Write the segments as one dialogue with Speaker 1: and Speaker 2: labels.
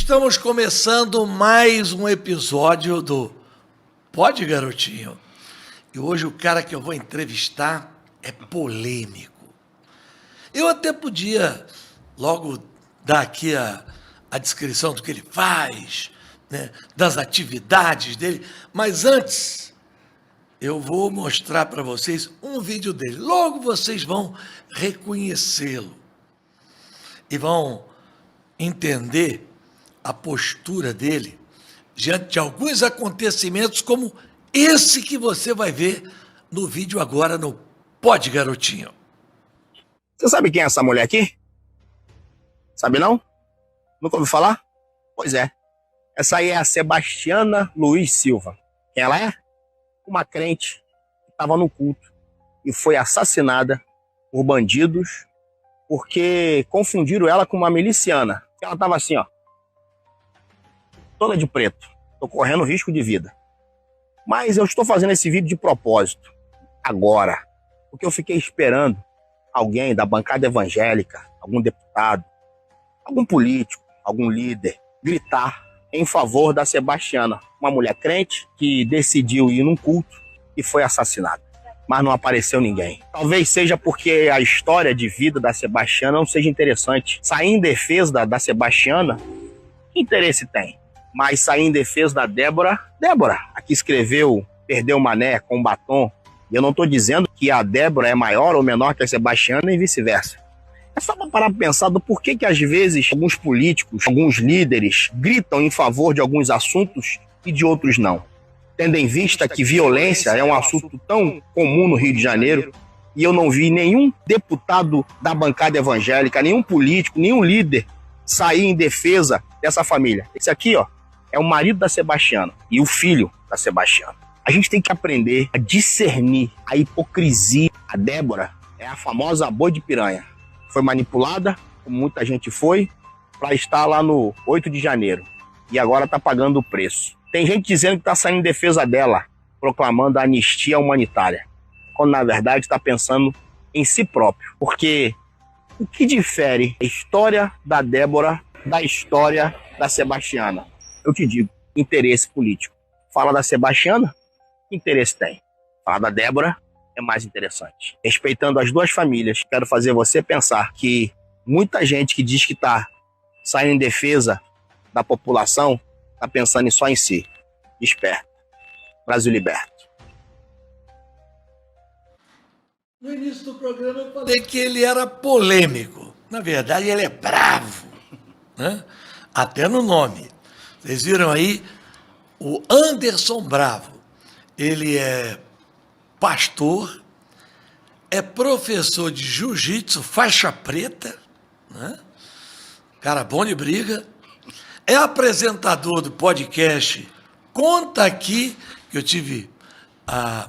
Speaker 1: Estamos começando mais um episódio do Pode, Garotinho? E hoje o cara que eu vou entrevistar é polêmico. Eu até podia logo dar aqui a descrição do que ele faz, né, das atividades dele, mas antes eu vou mostrar para vocês um vídeo dele. Logo vocês vão reconhecê-lo e vão entender a postura dele diante de alguns acontecimentos como esse que você vai ver no vídeo agora no Pode, Garotinho.
Speaker 2: Você sabe quem é essa mulher aqui? Sabe não? Nunca ouviu falar? Pois é. Essa aí é a Sebastiana Luiz Silva. Quem ela é? Uma crente que estava no culto e foi assassinada por bandidos porque confundiram ela com uma miliciana. Ela estava assim, ó, toda de preto. Tô correndo risco de vida. Mas eu estou fazendo esse vídeo de propósito, agora, porque eu fiquei esperando alguém da bancada evangélica, algum deputado, algum político, algum líder, gritar em favor da Sebastiana, uma mulher crente que decidiu ir num culto e foi assassinada. Mas não apareceu ninguém. Talvez seja porque a história de vida da Sebastiana não seja interessante. Sair em defesa da Sebastiana, que interesse tem? Mas sair em defesa da Débora, a que escreveu Perdeu o Mané com batom, e eu não estou dizendo que a Débora é maior ou menor que a Sebastiana e vice-versa. É só para parar para pensar do porquê que às vezes alguns políticos, alguns líderes gritam em favor de alguns assuntos e de outros não. Tendo em vista que violência é um assunto tão comum no Rio de Janeiro, e eu não vi nenhum deputado da bancada evangélica, nenhum político, nenhum líder sair em defesa dessa família. Esse aqui, ó, é o marido da Sebastiana e o filho da Sebastiana. A gente tem que aprender a discernir a hipocrisia. A Débora é a famosa boi de piranha. Foi manipulada, como muita gente foi, para estar lá no 8 de janeiro. E agora está pagando o preço. Tem gente dizendo que está saindo em defesa dela, proclamando a anistia humanitária, quando na verdade está pensando em si próprio. Porque o que difere a história da Débora da história da Sebastiana? Eu te digo, interesse político. Fala da Sebastiana, que interesse tem? Fala da Débora, é mais interessante. Respeitando as duas famílias, quero fazer você pensar que muita gente que diz que está saindo em defesa da população está pensando só em si. Desperta. Brasil liberto.
Speaker 1: No início do programa eu falei que ele era polêmico. Na verdade, ele é bravo, né? Até no nome. Vocês viram aí o Anderson Bravo. Ele é pastor, é professor de jiu-jitsu, faixa preta, né? Cara bom de briga, é apresentador do podcast Conta Aqui, que eu tive a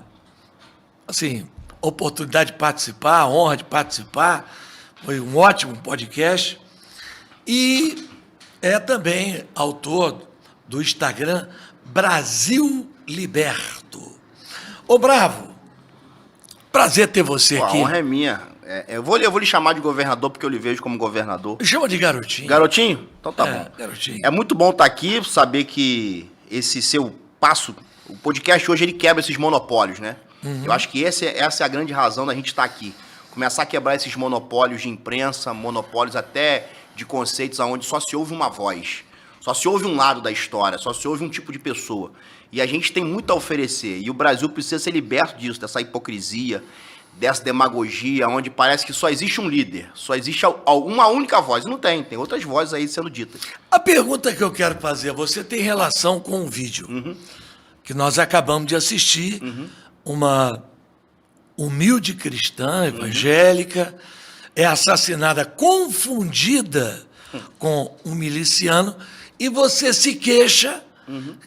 Speaker 1: oportunidade de participar, a honra de participar, foi um ótimo podcast, e é também autor do Instagram Brasil Liberto. Ô Bravo, prazer ter você aqui.
Speaker 2: A honra é minha. Eu vou lhe chamar de governador porque eu lhe vejo como governador.
Speaker 1: Chama de garotinho.
Speaker 2: Garotinho? Então tá bom.
Speaker 1: Garotinho.
Speaker 2: É muito bom estar aqui, saber que esse seu passo, o podcast hoje ele quebra esses monopólios, né? Uhum. Eu acho que essa é a grande razão da gente estar aqui. Começar a quebrar esses monopólios de imprensa, monopólios até de conceitos onde só se ouve uma voz. Só se ouve um lado da história, só se ouve um tipo de pessoa. E a gente tem muito a oferecer. E o Brasil precisa ser liberto disso, dessa hipocrisia, dessa demagogia, onde parece que só existe um líder, só existe uma única voz. E não tem, tem outras vozes aí sendo ditas.
Speaker 1: A pergunta que eu quero fazer, você tem relação com um vídeo que nós acabamos de assistir, uma humilde cristã evangélica é assassinada, confundida com um miliciano, e você se queixa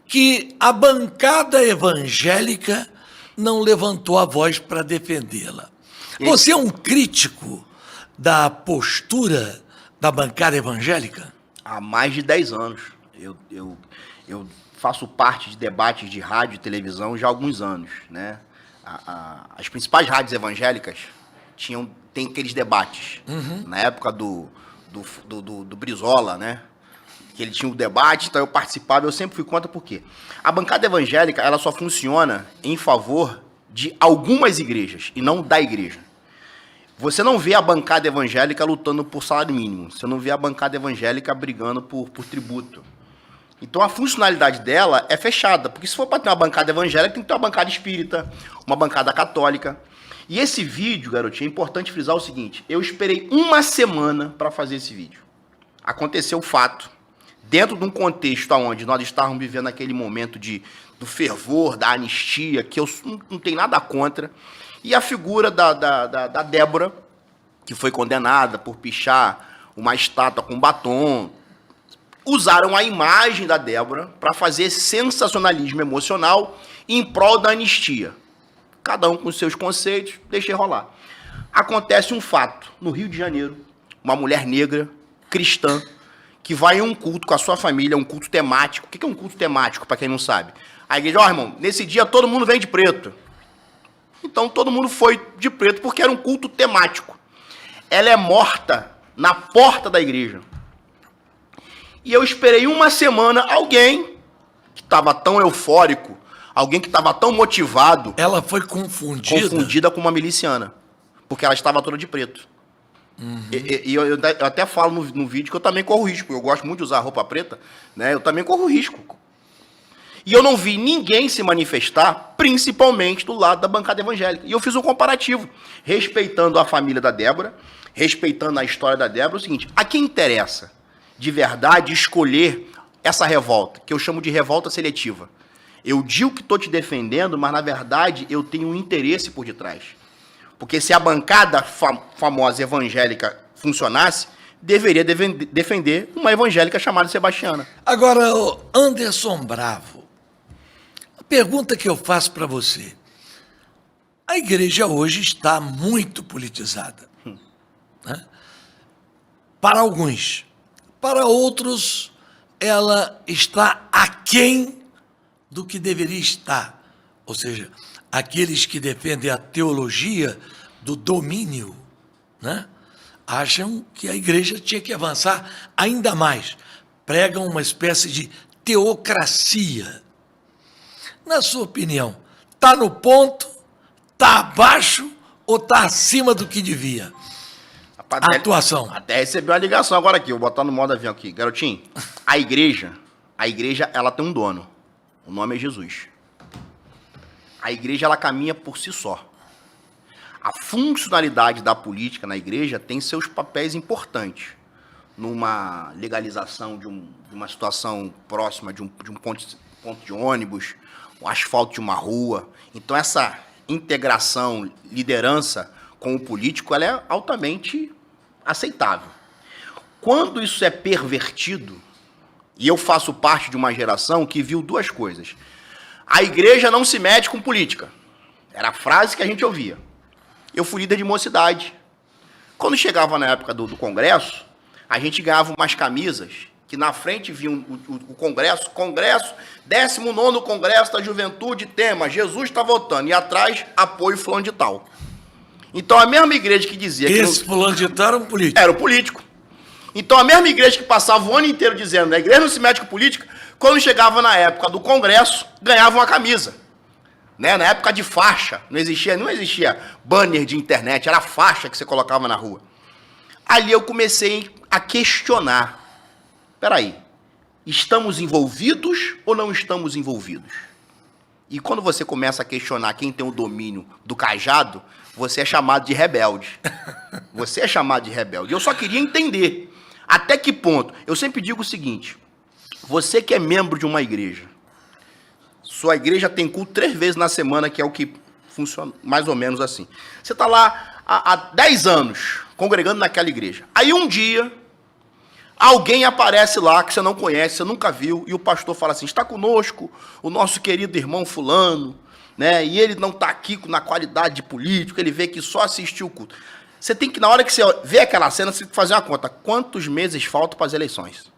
Speaker 1: que a bancada evangélica não levantou a voz para defendê-la. Você é um crítico da postura da bancada evangélica?
Speaker 2: Há mais de 10 anos. Eu faço parte de debates de rádio e televisão já há alguns anos, né? As principais rádios evangélicas tem aqueles debates. Na época do Brizola, né?
Speaker 3: que ele tinha o debate, então eu participava, eu sempre fui contra, por quê? A bancada evangélica, ela só funciona em favor de algumas igrejas, e não da igreja. Você não vê a bancada evangélica lutando por salário mínimo, você não vê a bancada evangélica brigando por tributo. Então a funcionalidade dela é fechada, porque se for para ter uma bancada evangélica, tem que ter uma bancada espírita, uma bancada católica. E esse vídeo, garotinho, é importante frisar o seguinte, eu esperei uma semana para fazer esse vídeo. Aconteceu o fato, dentro de um contexto onde nós estávamos vivendo aquele momento do fervor, da anistia, que eu não tenho nada contra, e a figura da Débora, que foi condenada por pichar uma estátua com batom, usaram a imagem da Débora para fazer sensacionalismo emocional em prol da anistia. Cada um com seus conceitos, deixei rolar. Acontece um fato, no Rio de Janeiro, uma mulher negra, cristã, que vai em um culto com a sua família, um culto temático. O que é um culto temático, para quem não sabe? A igreja, irmão, nesse dia todo mundo vem de preto. Então todo mundo foi de preto porque era um culto temático. Ela é morta na porta da igreja. E eu esperei uma semana alguém que estava tão eufórico, alguém que estava tão motivado.
Speaker 1: Ela foi confundida
Speaker 3: Com uma miliciana, porque ela estava toda de preto. Uhum. E eu até falo no vídeo que eu também corro risco. Eu gosto muito de usar roupa preta, né? Eu também corro risco. E eu não vi ninguém se manifestar, principalmente do lado da bancada evangélica. E eu fiz um comparativo, respeitando a família da Débora, respeitando a história da Débora. O seguinte, a quem interessa, de verdade, escolher essa revolta, que eu chamo de revolta seletiva. Eu digo que estou te defendendo, mas, na verdade, eu tenho um interesse por detrás. Porque se a bancada famosa evangélica funcionasse, deveria defender uma evangélica chamada Sebastiana.
Speaker 1: Agora, Anderson Bravo, a pergunta que eu faço para você. A igreja hoje está muito politizada. Né? Para alguns. Para outros, ela está aquém do que deveria estar. Ou seja, aqueles que defendem a teologia do domínio, né, acham que a igreja tinha que avançar ainda mais. Pregam uma espécie de teocracia. Na sua opinião, está no ponto, está abaixo ou está acima do que devia? A atuação.
Speaker 3: Até recebi uma ligação agora aqui, vou botar no modo avião aqui. Garotinho, a igreja, ela tem um dono. O nome é Jesus. A igreja, ela caminha por si só. A funcionalidade da política na igreja tem seus papéis importantes. Numa legalização de uma situação próxima de um ponto de ônibus, o asfalto de uma rua. Então, essa integração, liderança com o político, ela é altamente aceitável. Quando isso é pervertido, e eu faço parte de uma geração que viu duas coisas. A igreja não se mete com política. Era a frase que a gente ouvia. Eu fui líder de mocidade. Quando chegava na época do congresso, a gente ganhava umas camisas que na frente vinha o congresso, 19º Congresso da Juventude, tema, Jesus está voltando, e atrás, apoio fulano de tal. Então a mesma igreja que dizia que...
Speaker 1: Esse fulano de tal era um político.
Speaker 3: Era o político. Então a mesma igreja que passava o ano inteiro dizendo, a igreja não se mete com política, quando chegava na época do congresso, ganhava uma camisa. Né? Na época de faixa, não existia banner de internet, era faixa que você colocava na rua. Ali eu comecei a questionar. Peraí, estamos envolvidos ou não estamos envolvidos? E quando você começa a questionar quem tem o domínio do cajado, você é chamado de rebelde. Você é chamado de rebelde. Eu só queria entender até que ponto. Eu sempre digo o seguinte, você que é membro de uma igreja, sua igreja tem culto 3 vezes na semana, que é o que funciona mais ou menos assim. Você está lá há 10 anos, congregando naquela igreja. Aí um dia, alguém aparece lá que você não conhece, você nunca viu, e o pastor fala assim, está conosco o nosso querido irmão fulano, né? E ele não está aqui na qualidade de político, ele vê que só assistiu o culto. Você tem que, na hora que você vê aquela cena, você tem que fazer uma conta. Quantos meses faltam para as eleições?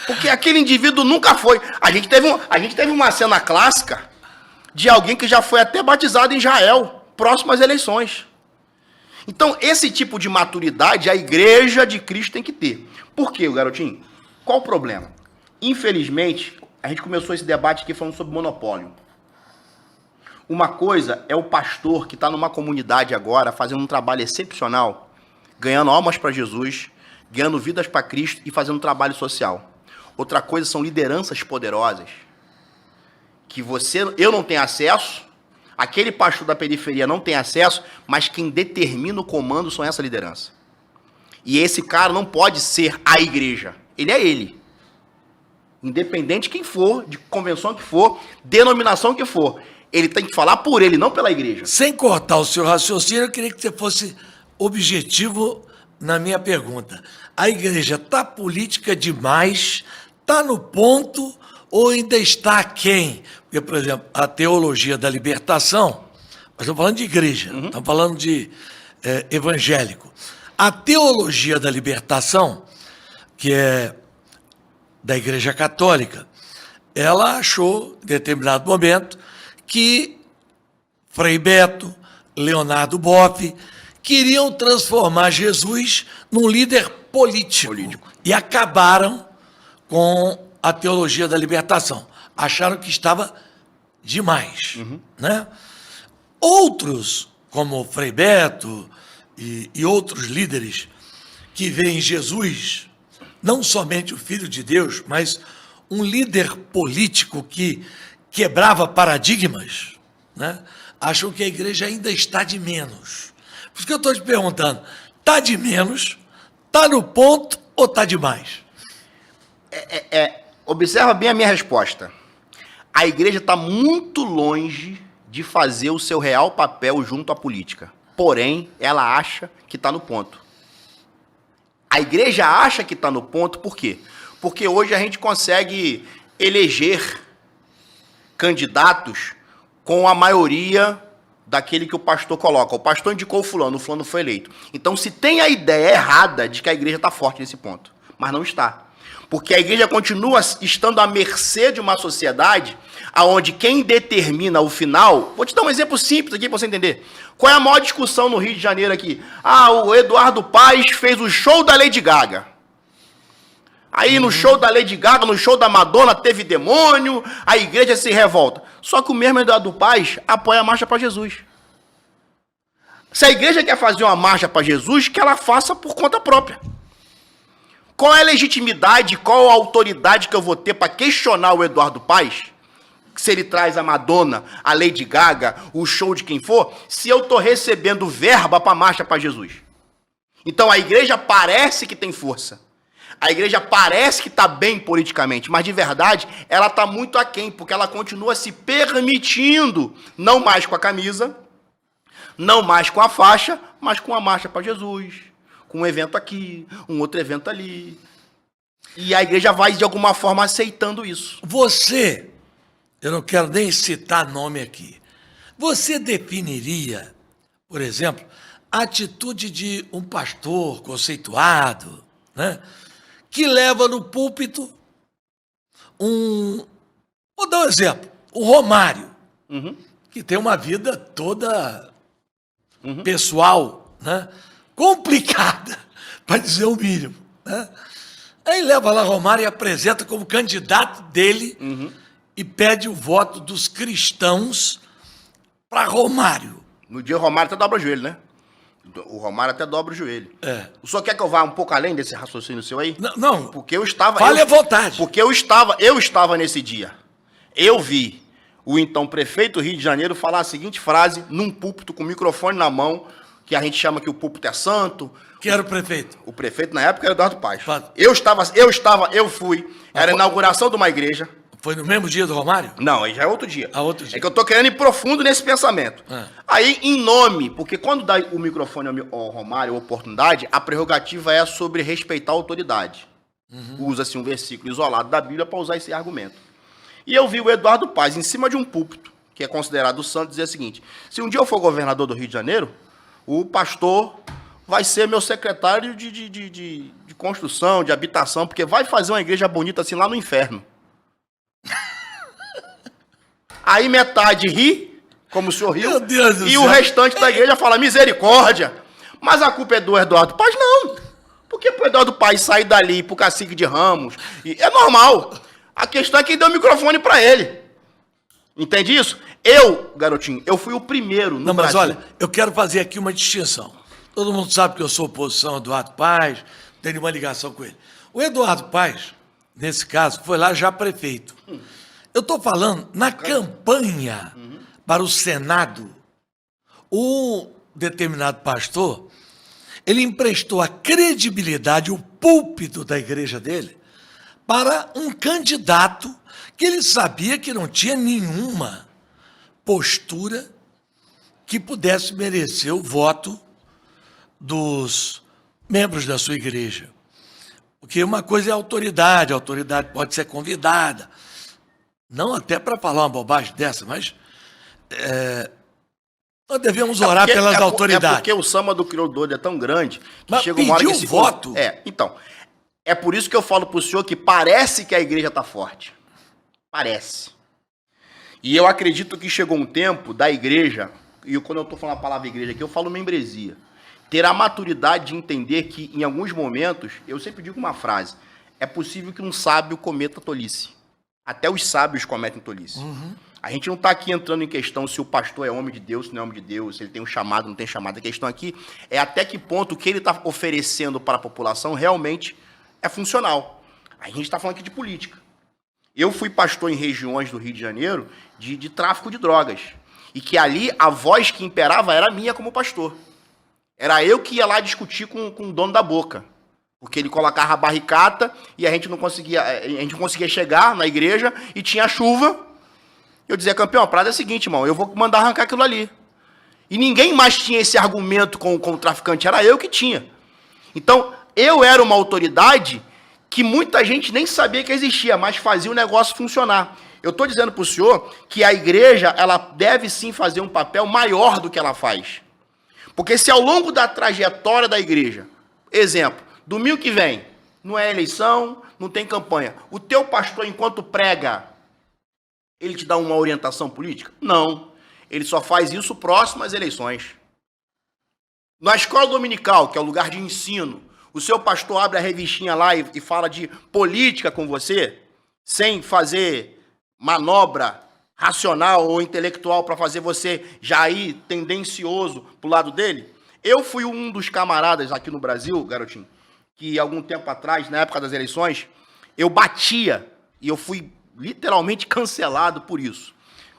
Speaker 3: Porque aquele indivíduo nunca foi. A gente teve uma cena clássica de alguém que já foi até batizado em Israel, próximo às eleições. Então, esse tipo de maturidade a igreja de Cristo tem que ter. Por quê, garotinho? Qual o problema? Infelizmente, a gente começou esse debate aqui falando sobre monopólio. Uma coisa é o pastor que está numa comunidade agora, fazendo um trabalho excepcional, ganhando almas para Jesus, ganhando vidas para Cristo e fazendo um trabalho social. Outra coisa são lideranças poderosas, que eu não tenho acesso, aquele pastor da periferia não tem acesso, mas quem determina o comando são essa liderança. E esse cara não pode ser a igreja, ele é ele. Independente de quem for, de convenção que for, denominação que for. Ele tem que falar por ele, não pela igreja.
Speaker 1: Sem cortar o seu raciocínio, eu queria que você fosse objetivo na minha pergunta. A igreja está política demais, está no ponto ou ainda está aquém? Porque, por exemplo, a teologia da libertação, nós estamos falando de igreja, estamos falando de evangélico. A teologia da libertação, que é da Igreja Católica, ela achou, em determinado momento, que Frei Beto, Leonardo Boff, queriam transformar Jesus num líder político. E acabaram com a teologia da libertação. Acharam que estava demais. Né? Outros, como Frei Beto e outros líderes que veem Jesus não somente o Filho de Deus, mas um líder político que quebrava paradigmas, né? Acham que a igreja ainda está de menos. Por isso que eu estou te perguntando, está de menos, está no ponto ou está demais?
Speaker 3: Observa bem a minha resposta. A igreja está muito longe de fazer o seu real papel junto à política. Porém, ela acha que está no ponto. A igreja acha que está no ponto, por quê? Porque hoje a gente consegue eleger candidatos com a maioria daquele que o pastor coloca. O pastor indicou o fulano foi eleito. Então, se tem a ideia errada de que a igreja está forte nesse ponto, mas não está. Porque a igreja continua estando à mercê de uma sociedade onde quem determina o final... Vou te dar um exemplo simples aqui para você entender. Qual é a maior discussão no Rio de Janeiro aqui? O Eduardo Paes fez o show da Lady Gaga. Aí no show da Lady Gaga, no show da Madonna, teve demônio, a igreja se revolta. Só que o mesmo Eduardo Paes apoia a Marcha para Jesus. Se a igreja quer fazer uma marcha para Jesus, que ela faça por conta própria. Qual é a legitimidade, qual a autoridade que eu vou ter para questionar o Eduardo Paes, se ele traz a Madonna, a Lady Gaga, o show de quem for, se eu estou recebendo verba para a marcha para Jesus? Então a igreja parece que tem força. A igreja parece que está bem politicamente, mas de verdade ela está muito aquém, porque ela continua se permitindo, não mais com a camisa, não mais com a faixa, mas com a marcha para Jesus, com um evento aqui, um outro evento ali. E a igreja vai, de alguma forma, aceitando isso.
Speaker 1: Você, eu não quero nem citar nome aqui, você definiria, por exemplo, a atitude de um pastor conceituado, né? Que leva no púlpito vou dar um exemplo, o Romário, que tem uma vida toda pessoal, né? Complicada, para dizer o mínimo. Né? Aí leva lá Romário e apresenta como candidato dele e pede o voto dos cristãos para Romário.
Speaker 3: No dia o Romário até dobra o joelho, né? O Romário até dobra o joelho. O senhor quer que eu vá um pouco além desse raciocínio seu aí?
Speaker 1: Não.
Speaker 3: Porque eu estava...
Speaker 1: Fale à vontade.
Speaker 3: Porque eu estava nesse dia. Eu vi o então prefeito do Rio de Janeiro falar a seguinte frase num púlpito com o microfone na mão, que a gente chama que o púlpito é santo.
Speaker 1: Quem era o prefeito?
Speaker 3: O prefeito na época era Eduardo Paes. Eu fui. Era a inauguração de uma igreja.
Speaker 1: Foi no mesmo dia do Romário?
Speaker 3: Não, aí já é outro dia.
Speaker 1: Outro dia.
Speaker 3: É que eu tô querendo ir profundo nesse pensamento. Aí, em nome, porque quando dá o microfone ao Romário, a oportunidade, a prerrogativa é sobre respeitar a autoridade. Usa-se um versículo isolado da Bíblia para usar esse argumento. E eu vi o Eduardo Paes em cima de um púlpito, que é considerado santo, dizer o seguinte: se um dia eu for governador do Rio de Janeiro, o pastor vai ser meu secretário de construção, de habitação, porque vai fazer uma igreja bonita assim lá no inferno. Aí metade ri, como o senhor riu,
Speaker 1: Meu Deus do
Speaker 3: e
Speaker 1: céu.
Speaker 3: o restante da igreja fala misericórdia. Mas a culpa é do Eduardo Paes? Não. Porque pro Eduardo Paes sair dali pro cacique de Ramos, é normal. A questão é quem deu o microfone para ele. Entende isso? Eu, garotinho, eu fui o primeiro no
Speaker 1: Não, mas
Speaker 3: Brasil.
Speaker 1: olha, eu quero fazer aqui uma distinção. Todo mundo sabe que eu sou oposição ao Eduardo Paes, não tenho nenhuma ligação com ele. O Eduardo Paes, nesse caso, foi lá já prefeito. Eu estou falando, na campanha para o Senado, o determinado pastor, ele emprestou a credibilidade, o púlpito da igreja dele, para um candidato que ele sabia que não tinha nenhuma postura que pudesse merecer o voto dos membros da sua igreja. Porque uma coisa é a autoridade pode ser convidada, não até para falar uma bobagem dessa, mas nós devemos orar pelas autoridades.
Speaker 3: É porque o samba do crioulo doido é tão grande que
Speaker 1: Mas
Speaker 3: chega uma hora que
Speaker 1: pediu voto.
Speaker 3: Então, é por isso que eu falo pro senhor que parece que a igreja está forte. Parece. E eu acredito que chegou um tempo da igreja, e quando eu estou falando a palavra igreja aqui, eu falo membresia, ter a maturidade de entender que, em alguns momentos, eu sempre digo uma frase, é possível que um sábio cometa tolice. Até os sábios cometem tolice. A gente não está aqui entrando em questão se o pastor é homem de Deus, se não é homem de Deus, se ele tem um chamado, não tem chamado. A questão aqui é até que ponto o que ele está oferecendo para a população realmente é funcional. A gente está falando aqui de política. Eu fui pastor em regiões do Rio de Janeiro de tráfico de drogas. E que ali a voz que imperava era minha como pastor. Era eu que ia lá discutir com o dono da boca. Porque ele colocava a barricata e a gente não conseguia chegar na igreja e tinha chuva. Eu dizia, campeão, a parada é a seguinte, irmão, eu vou mandar arrancar aquilo ali. E ninguém mais tinha esse argumento com o traficante, era eu que tinha. Então, eu era uma autoridade que muita gente nem sabia que existia, mas fazia o negócio funcionar. Eu estou dizendo para o senhor que a igreja ela deve sim fazer um papel maior do que ela faz. Porque se ao longo da trajetória da igreja, exemplo, domingo que vem, não é eleição, não tem campanha, o teu pastor, enquanto prega, ele te dá uma orientação política? Não. Ele só faz isso próximo às eleições. Na escola dominical, que é o lugar de ensino, o seu pastor abre a revistinha lá e fala de política com você, sem fazer manobra racional ou intelectual para fazer você já ir tendencioso para o lado dele. Eu fui um dos camaradas aqui no Brasil, garotinho, que algum tempo atrás, na época das eleições, eu batia e eu fui literalmente cancelado por isso.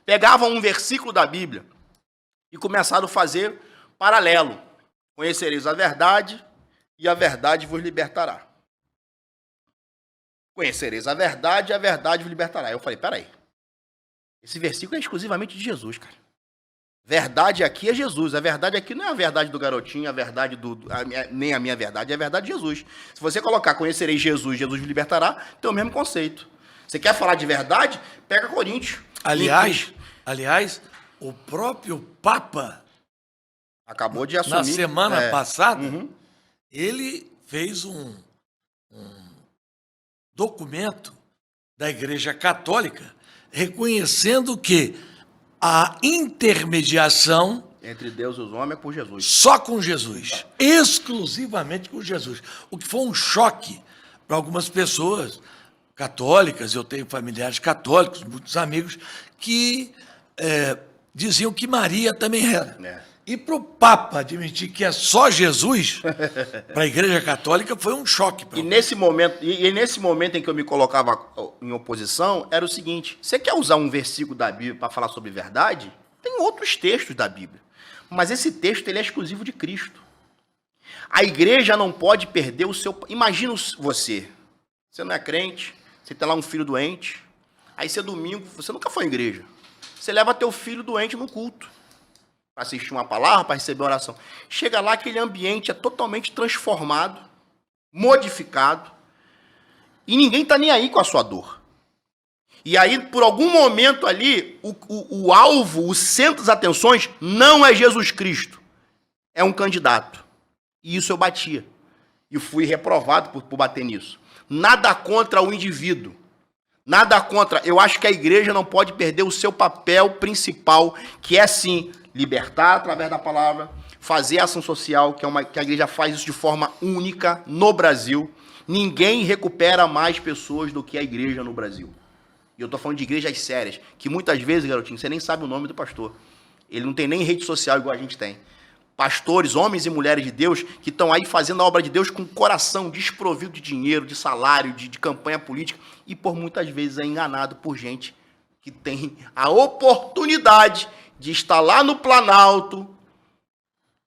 Speaker 3: Pegava um versículo da Bíblia e começaram a fazer paralelo. Conhecereis a verdade e a verdade vos libertará. Conhecereis a verdade e a verdade vos libertará. Eu falei, peraí, esse versículo é exclusivamente de Jesus, cara. Verdade aqui é Jesus. A verdade aqui não é a verdade do garotinho, a verdade nem a minha verdade, é a verdade de Jesus. Se você colocar conhecereis Jesus, Jesus vos libertará, tem o mesmo conceito. Você quer falar de verdade? Pega Coríntios.
Speaker 1: Aliás, o próprio Papa
Speaker 3: acabou de assumir.
Speaker 1: Na semana passada, ele fez um documento da Igreja Católica reconhecendo que a intermediação
Speaker 3: entre Deus e os homens é por Jesus.
Speaker 1: Só com Jesus. Exclusivamente com Jesus. O que foi um choque para algumas pessoas católicas, eu tenho familiares católicos, muitos amigos, que diziam que Maria também era. E para o Papa admitir que é só Jesus, para a Igreja Católica, foi um choque.
Speaker 3: E nesse momento em que eu me colocava em oposição, era o seguinte, você quer usar um versículo da Bíblia para falar sobre verdade? Tem outros textos da Bíblia. Mas esse texto ele é exclusivo de Cristo. A igreja não pode perder o seu... Imagina você não é crente, você tem lá um filho doente, aí você domingo, você nunca foi à igreja. Você leva teu filho doente no culto, para assistir uma palavra, para receber uma oração. Chega lá, aquele ambiente é totalmente transformado, modificado, e ninguém está nem aí com a sua dor. E aí, por algum momento ali, o alvo, o centro das atenções, não é Jesus Cristo, é um candidato. E isso eu batia. E fui reprovado por bater nisso. Nada contra o indivíduo. Nada contra. Eu acho que a igreja não pode perder o seu papel principal, que é, sim, libertar através da palavra, fazer ação social, que a igreja faz isso de forma única no Brasil. Ninguém recupera mais pessoas do que a igreja no Brasil. E eu estou falando de igrejas sérias, que muitas vezes, garotinho, você nem sabe o nome do pastor. Ele não tem nem rede social igual a gente tem. Pastores, homens e mulheres de Deus, que estão aí fazendo a obra de Deus com o coração desprovido de dinheiro, de salário, de campanha política, e por muitas vezes é enganado por gente que tem a oportunidade de estar lá no Planalto,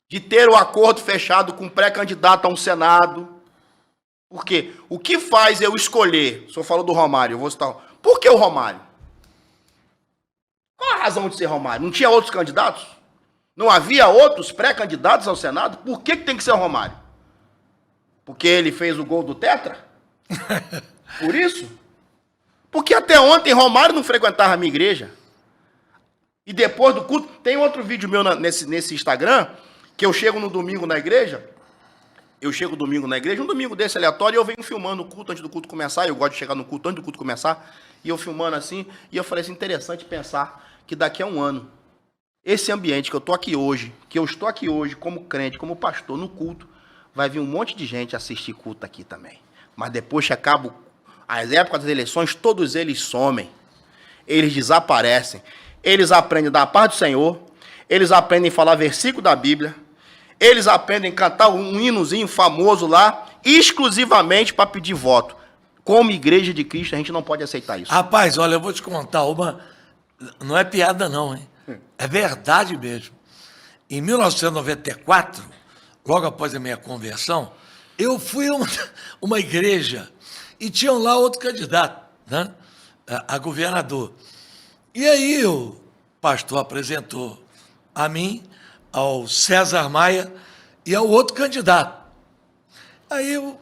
Speaker 3: de ter o acordo fechado com um pré-candidato a um Senado. Porque o que faz eu escolher, o senhor falou do Romário, eu vou citar, por que o Romário? Qual a razão de ser Romário? Não tinha outros candidatos? Não havia outros pré-candidatos ao Senado? Por que tem que ser o Romário? Porque ele fez o gol do Tetra? Por isso? Porque até ontem Romário não frequentava a minha igreja. E depois do culto, tem outro vídeo meu nesse Instagram, que eu chego no domingo na igreja, um domingo desse aleatório, e eu venho filmando o culto antes do culto começar, eu gosto de chegar no culto antes do culto começar, e eu filmando assim, e eu falei assim, interessante pensar que daqui a um ano, esse ambiente que eu estou aqui hoje, como crente, como pastor, no culto, vai vir um monte de gente assistir culto aqui também. Mas depois que acaba as épocas das eleições, todos eles somem, eles desaparecem, eles aprendem da paz do Senhor, eles aprendem a falar versículo da Bíblia, eles aprendem a cantar um hinozinho famoso lá, exclusivamente para pedir voto. Como igreja de Cristo, a gente não pode aceitar isso.
Speaker 1: Rapaz, olha, eu vou te contar uma... Não é piada não, hein? É verdade mesmo. Em 1994, logo após a minha conversão, eu fui a uma igreja e tinham lá outro candidato, né? A governador. E aí o pastor apresentou a mim, ao César Maia e ao outro candidato. Aí eu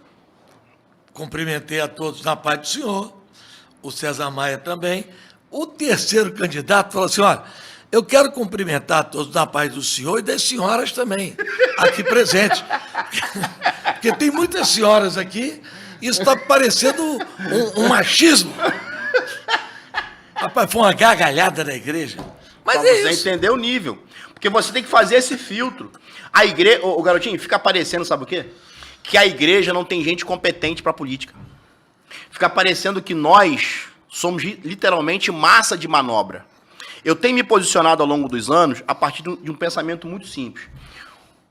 Speaker 1: cumprimentei a todos na paz do Senhor, o César Maia também. O terceiro candidato falou assim, olha, eu quero cumprimentar a todos na paz do Senhor e das senhoras também, aqui presentes. Porque tem muitas senhoras aqui, e isso está parecendo um machismo. Rapaz, foi uma gargalhada na igreja. Mas
Speaker 3: pra
Speaker 1: é
Speaker 3: você
Speaker 1: isso.
Speaker 3: entender o nível. Porque você tem que fazer esse filtro. A igreja, o garotinho, fica parecendo, sabe o quê? Que a igreja não tem gente competente para política. Fica parecendo que nós somos literalmente massa de manobra. Eu tenho me posicionado ao longo dos anos a partir de um pensamento muito simples.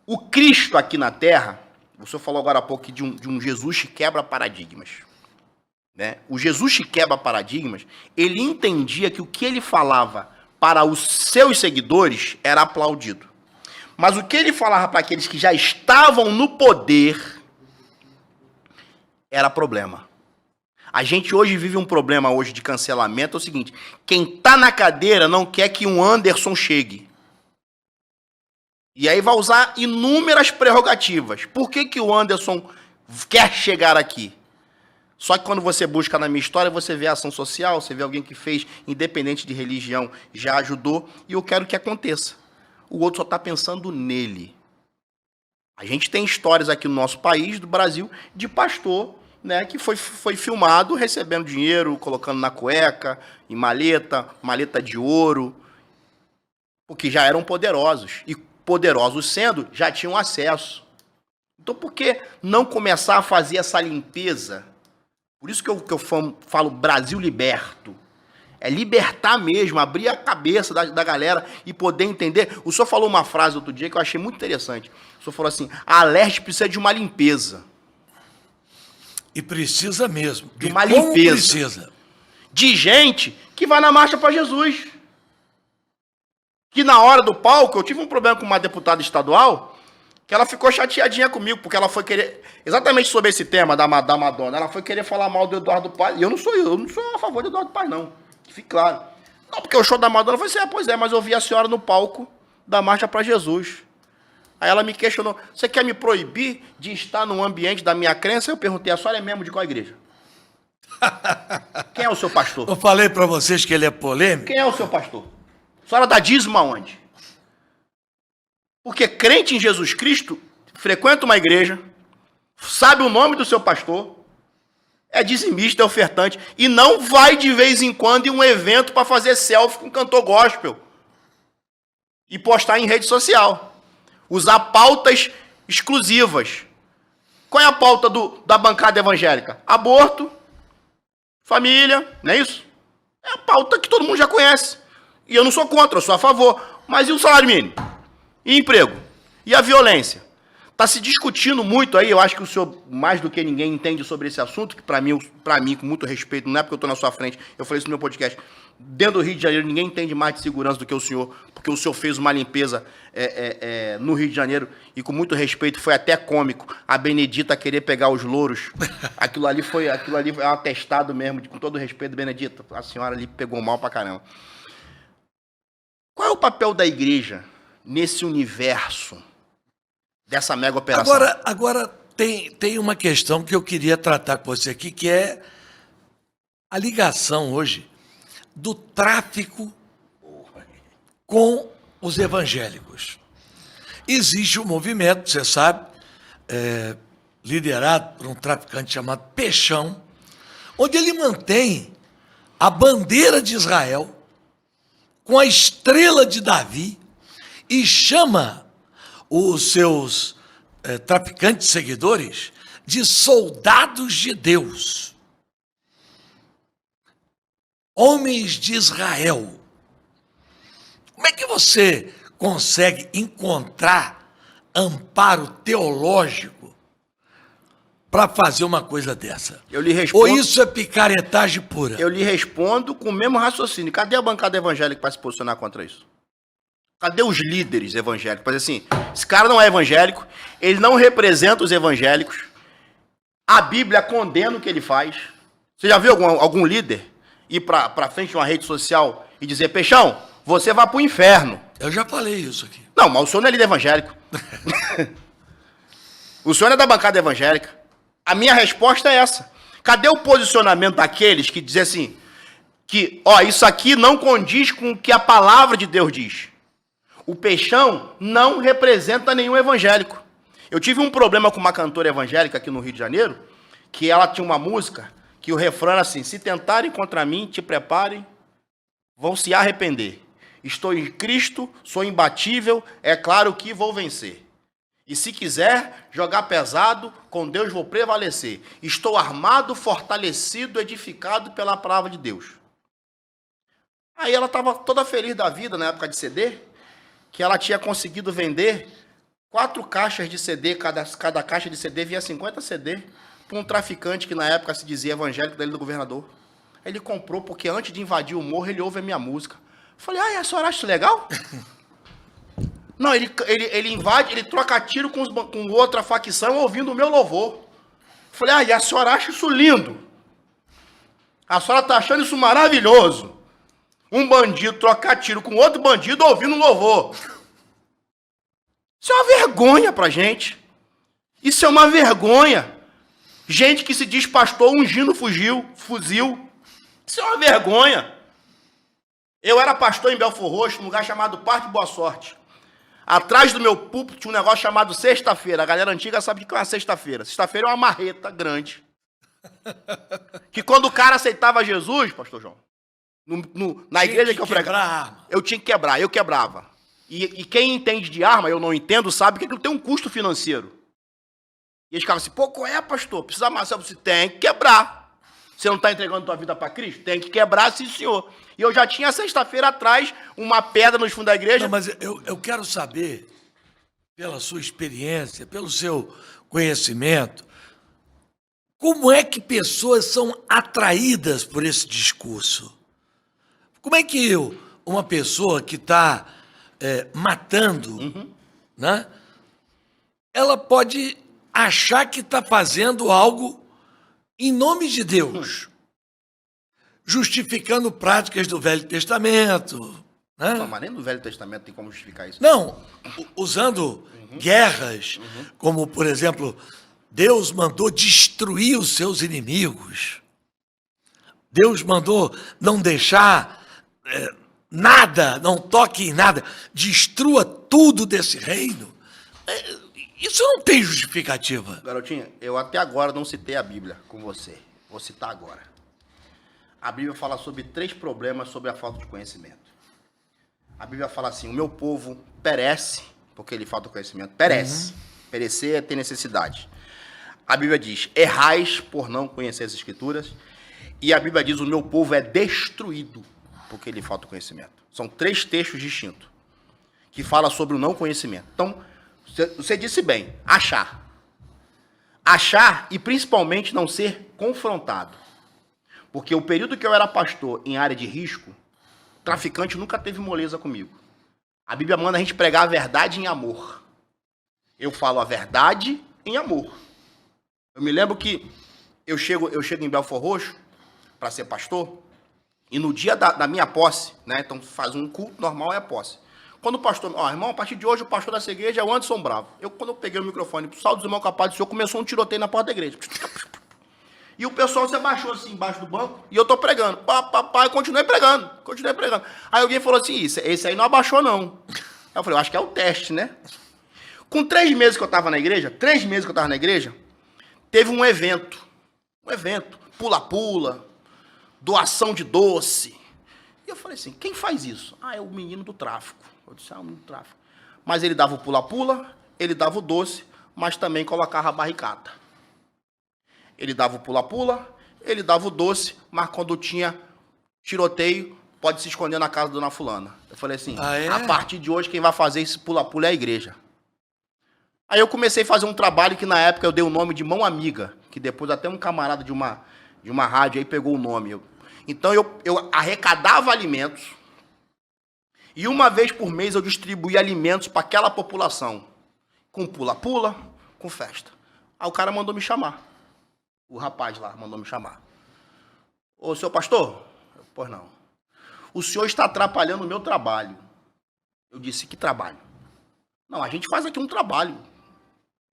Speaker 3: O Cristo aqui na Terra, o senhor falou agora há pouco de um Jesus que quebra paradigmas. Né? O Jesus que quebra paradigmas, ele entendia que o que ele falava para os seus seguidores era aplaudido. Mas o que ele falava para aqueles que já estavam no poder era problema. A gente hoje vive um problema hoje de cancelamento, é o seguinte, quem está na cadeira não quer que um Anderson chegue. E aí vai usar inúmeras prerrogativas. Por que o Anderson quer chegar aqui? Só que quando você busca na minha história, você vê ação social, você vê alguém que fez, independente de religião, já ajudou, e eu quero que aconteça. O outro só está pensando nele. A gente tem histórias aqui no nosso país, do Brasil, de pastor, né, que foi filmado recebendo dinheiro, colocando na cueca, em maleta de ouro, porque já eram poderosos. E poderosos sendo, já tinham acesso. Então por que não começar a fazer essa limpeza? Por isso que eu falo Brasil liberto. É libertar mesmo, abrir a cabeça da galera e poder entender. O senhor falou uma frase outro dia que eu achei muito interessante. O senhor falou assim, a Leste precisa de uma limpeza.
Speaker 1: E precisa mesmo.
Speaker 3: De uma limpeza.
Speaker 1: Precisa?
Speaker 3: De gente que vai na marcha para Jesus. Que na hora do palco, eu tive um problema com uma deputada estadual, que ela ficou chateadinha comigo, porque ela foi querer, exatamente sobre esse tema da Madonna, ela foi querer falar mal do Eduardo Paes, e eu não sou a favor do Eduardo Paes, não, que fique claro. Não, porque o show da Madonna foi assim, pois é, mas eu vi a senhora no palco da Marcha para Jesus. Aí ela me questionou, você quer me proibir de estar no ambiente da minha crença? Eu perguntei, a senhora é membro de qual igreja? Quem é o seu pastor?
Speaker 1: Eu falei para vocês que ele é polêmico.
Speaker 3: Quem é o seu pastor? A senhora dá dízimo aonde? Porque crente em Jesus Cristo, frequenta uma igreja, sabe o nome do seu pastor, é dizimista, é ofertante, e não vai de vez em quando em um evento para fazer selfie com cantor gospel e postar em rede social. usar pautas exclusivas. Qual é a pauta da bancada evangélica? Aborto, família, não é isso? É a pauta que todo mundo já conhece. E eu não sou contra, eu sou a favor. Mas e o salário mínimo? E emprego? E a violência? Está se discutindo muito aí, eu acho que o senhor, mais do que ninguém, entende sobre esse assunto, que para mim, com muito respeito, não é porque eu estou na sua frente, eu falei isso no meu podcast, dentro do Rio de Janeiro, ninguém entende mais de segurança do que o senhor, porque o senhor fez uma limpeza no Rio de Janeiro, e com muito respeito, foi até cômico, a Benedita querer pegar os louros, aquilo ali é um atestado mesmo, com todo respeito, Benedita, a senhora ali pegou mal pra caramba. Qual é o papel da igreja nesse universo dessa mega operação?
Speaker 1: Agora tem uma questão que eu queria tratar com você aqui, que é a ligação hoje do tráfico com os evangélicos. Existe um movimento, você sabe, liderado por um traficante chamado Peixão, onde ele mantém a bandeira de Israel com a estrela de Davi e chama os seus traficantes seguidores de soldados de Deus, homens de Israel. Como é que você consegue encontrar amparo teológico para fazer uma coisa dessa?
Speaker 3: Eu lhe respondo,
Speaker 1: ou isso é picaretagem pura?
Speaker 3: Eu lhe respondo com o mesmo raciocínio. Cadê a bancada evangélica para se posicionar contra isso? Cadê os líderes evangélicos? Para dizer assim, esse cara não é evangélico, ele não representa os evangélicos, a Bíblia condena o que ele faz. Você já viu algum líder ir para frente de uma rede social e dizer, Peixão, você vai para o inferno?
Speaker 1: Eu já falei isso aqui.
Speaker 3: Não, mas o senhor não é líder evangélico. O senhor é da bancada evangélica. A minha resposta é essa. Cadê o posicionamento daqueles que dizem assim, que, isso aqui não condiz com o que a palavra de Deus diz? O Peixão não representa nenhum evangélico. Eu tive um problema com uma cantora evangélica aqui no Rio de Janeiro, que ela tinha uma música, que o refrão era assim, se tentarem contra mim, te preparem, vão se arrepender. Estou em Cristo, sou imbatível, é claro que vou vencer. E se quiser jogar pesado, com Deus vou prevalecer. Estou armado, fortalecido, edificado pela palavra de Deus. Aí ela estava toda feliz da vida na época de CD, que ela tinha conseguido vender 4 caixas de CD, cada caixa de CD vinha 50 CD, para um traficante que na época se dizia evangélico dele do governador. Ele comprou porque antes de invadir o morro, ele ouve a minha música. Eu falei, a senhora acha isso legal? Não, ele invade, ele troca tiro com outra facção ouvindo o meu louvor. Eu falei, e a senhora acha isso lindo? A senhora está achando isso maravilhoso? Um bandido trocar tiro com outro bandido ouvindo um louvor. Isso é uma vergonha pra gente. Isso é uma vergonha. Gente que se diz pastor ungindo fuzil. Isso é uma vergonha. Eu era pastor em Belfor Roxo, num lugar chamado Parque Boa Sorte. Atrás do meu púlpito tinha um negócio chamado sexta-feira. A galera antiga sabe o que é uma sexta-feira. Sexta-feira é uma marreta grande. Que quando o cara aceitava Jesus, pastor João, na igreja que eu pregava, eu tinha que quebrar, eu quebrava. E quem entende de arma, eu não entendo, sabe que aquilo tem um custo financeiro. E eles ficavam assim, qual é, pastor? Precisa amassar, você tem que quebrar. Você não está entregando tua vida para Cristo? Tem que quebrar, sim, senhor. E eu já tinha sexta-feira atrás uma pedra no fundo da igreja.
Speaker 1: Não, mas eu quero saber, pela sua experiência, pelo seu conhecimento, como é que pessoas são atraídas por esse discurso? Como é que uma pessoa que está matando, né, ela pode achar que está fazendo algo em nome de Deus, justificando práticas do Velho Testamento. Né?
Speaker 3: Não, mas nem no Velho Testamento tem como justificar isso.
Speaker 1: Não, usando guerras, como, por exemplo, Deus mandou destruir os seus inimigos. Deus mandou não deixar nada, não toque em nada, destrua tudo desse reino. Isso não tem justificativa.
Speaker 3: Garotinho, eu até agora não citei a Bíblia com você. Vou citar agora. A Bíblia fala sobre 3 problemas sobre a falta de conhecimento. A Bíblia fala assim, o meu povo perece porque lhe falta conhecimento. Perece. Perecer é ter necessidade. A Bíblia diz, errais por não conhecer as Escrituras. E a Bíblia diz, o meu povo é destruído porque lhe falta conhecimento. São 3 textos distintos que falam sobre o não conhecimento. Então, você disse bem, achar. Achar e principalmente não ser confrontado. Porque o período que eu era pastor em área de risco, traficante nunca teve moleza comigo. A Bíblia manda a gente pregar a verdade em amor. Eu falo a verdade em amor. Eu me lembro que eu chego em Belford Roxo para ser pastor, e no dia da minha posse, né? Então faz um culto normal, é a posse. Quando o pastor, irmão, a partir de hoje o pastor dessa igreja é o Anderson Bravo. Quando eu peguei o microfone, pro saldo do irmão capaz do senhor, começou um tiroteio na porta da igreja. E o pessoal se abaixou assim embaixo do banco, e eu tô pregando. Eu continuei pregando. Aí alguém falou assim, esse aí não abaixou não. Aí eu falei, eu acho que é o teste, né? Com 3 meses que eu estava na igreja, teve um evento, pula-pula, doação de doce. E eu falei assim, quem faz isso? É o menino do tráfico. Eu disse, o menino do tráfico. Mas ele dava o pula-pula, ele dava o doce, mas também colocava a barricada. Ele dava o pula-pula, ele dava o doce, mas quando tinha tiroteio, pode se esconder na casa da dona fulana. Eu falei assim, a partir de hoje quem vai fazer esse pula-pula é a igreja. Aí eu comecei a fazer um trabalho que na época eu dei o nome de Mão Amiga, que depois até um camarada de uma rádio aí pegou o nome. Então eu arrecadava alimentos e uma vez por mês eu distribuía alimentos para aquela população, com pula-pula, com festa. Aí o cara mandou me chamar, o rapaz lá mandou me chamar. Ô, senhor pastor? Pois não. O senhor está atrapalhando o meu trabalho. Eu disse, que trabalho? Não, a gente faz aqui um trabalho.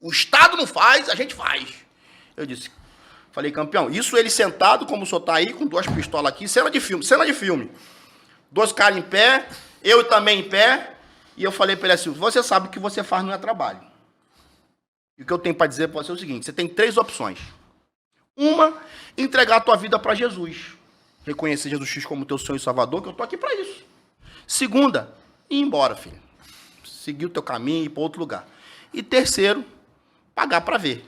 Speaker 3: O Estado não faz, a gente faz. Eu disse, falei, campeão, isso ele sentado, como o senhor está aí, com 2 pistolas aqui, cena de filme. 2 caras em pé, eu também em pé, e eu falei para ele assim, você sabe que o que você faz não é trabalho. E o que eu tenho para dizer para você é o seguinte, você tem 3 opções. Uma, entregar a tua vida para Jesus. Reconhecer Jesus Cristo como teu Senhor e Salvador, que eu estou aqui para isso. Segunda, ir embora, filho. Seguir o teu caminho e ir para outro lugar. E terceiro, pagar para ver.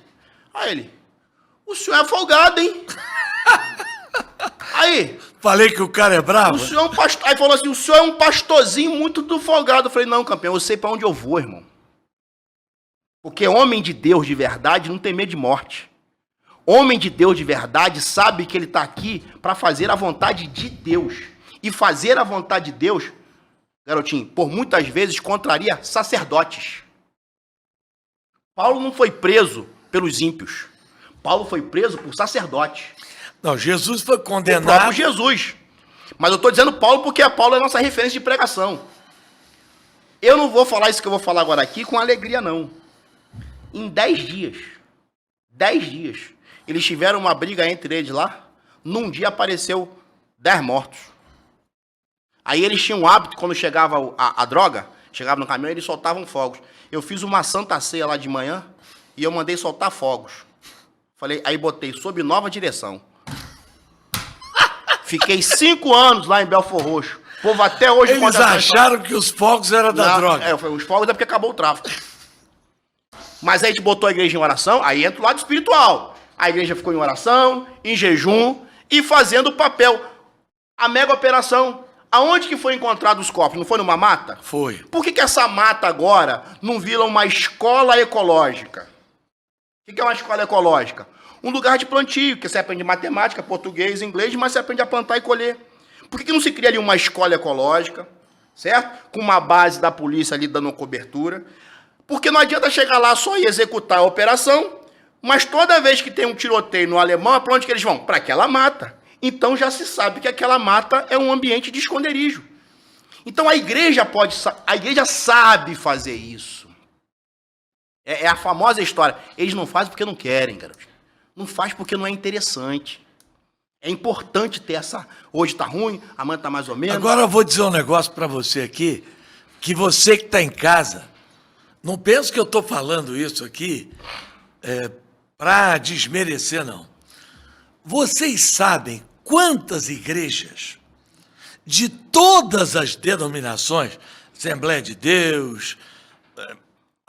Speaker 3: Aí ele, o senhor é folgado, hein? Aí.
Speaker 1: Falei que o cara é bravo?
Speaker 3: O senhor é um pastor. Aí falou assim, o senhor é um pastorzinho muito do folgado. Eu falei, não, campeão, eu sei para onde eu vou, irmão. Porque homem de Deus de verdade não tem medo de morte. Homem de Deus de verdade sabe que ele está aqui para fazer a vontade de Deus. E fazer a vontade de Deus, garotinho, por muitas vezes contraria sacerdotes. Paulo não foi preso pelos ímpios. Paulo foi preso por sacerdotes.
Speaker 1: Não, Jesus foi
Speaker 3: O
Speaker 1: condenado.
Speaker 3: próprio Jesus. Mas eu estou dizendo Paulo porque Paulo é a nossa referência de pregação. Eu não vou falar isso que eu vou falar agora aqui com alegria, não. Em 10 dias, eles tiveram uma briga entre eles lá. Num dia apareceu 10 mortos. Aí eles tinham um hábito, quando chegava a droga, chegava no caminhão, eles soltavam fogos. Eu fiz uma santa ceia lá de manhã e eu mandei soltar fogos. Falei, aí botei sob nova direção. Fiquei 5 anos lá em Belford Roxo. O povo até hoje...
Speaker 1: Eles acharam que os fogos eram da droga.
Speaker 3: Os fogos é porque acabou o tráfico. Mas aí a gente botou a igreja em oração, aí entra o lado espiritual. A igreja ficou em oração, em jejum e fazendo o papel. A mega operação. Aonde que foi encontrado os corpos? Não foi numa mata?
Speaker 1: Foi.
Speaker 3: Por que essa mata agora não vira uma escola ecológica? O que é uma escola ecológica? Um lugar de plantio, que você aprende matemática, português, inglês, mas você aprende a plantar e colher. Por que não se cria ali uma escola ecológica, certo? Com uma base da polícia ali dando cobertura. Porque não adianta chegar lá só e executar a operação, mas toda vez que tem um tiroteio no alemão, para onde que eles vão? Para aquela mata. Então já se sabe que aquela mata é um ambiente de esconderijo. Então a igreja sabe fazer isso. É a famosa história. Eles não fazem porque não querem, garoto. Não faz porque não é interessante. É importante ter essa... Hoje está ruim, amanhã está mais ou menos.
Speaker 1: Agora eu vou dizer um negócio para você aqui, que você que está em casa, não pense que eu estou falando isso aqui para desmerecer, não. Vocês sabem quantas igrejas de todas as denominações, Assembleia de Deus,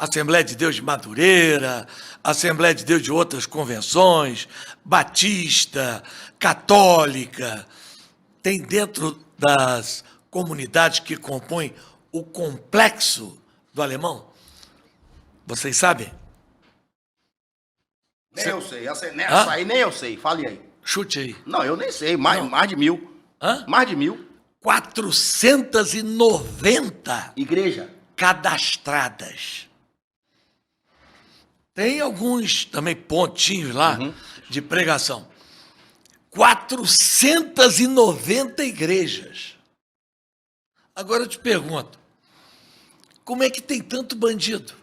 Speaker 1: Assembleia de Deus de Madureira, Assembleia de Deus de outras convenções, Batista, Católica. Tem dentro das comunidades que compõem o complexo do Alemão? Vocês sabem?
Speaker 3: Nem eu sei. Essa aí nem eu sei. Fale aí.
Speaker 1: Chute aí.
Speaker 3: Não, eu nem sei. Mais de 1000.
Speaker 1: Hã?
Speaker 3: Mais de 1000.
Speaker 1: 490
Speaker 3: Igreja.
Speaker 1: cadastradas. Tem alguns também pontinhos lá de pregação. 490 igrejas. Agora eu te pergunto, como é que tem tanto bandido?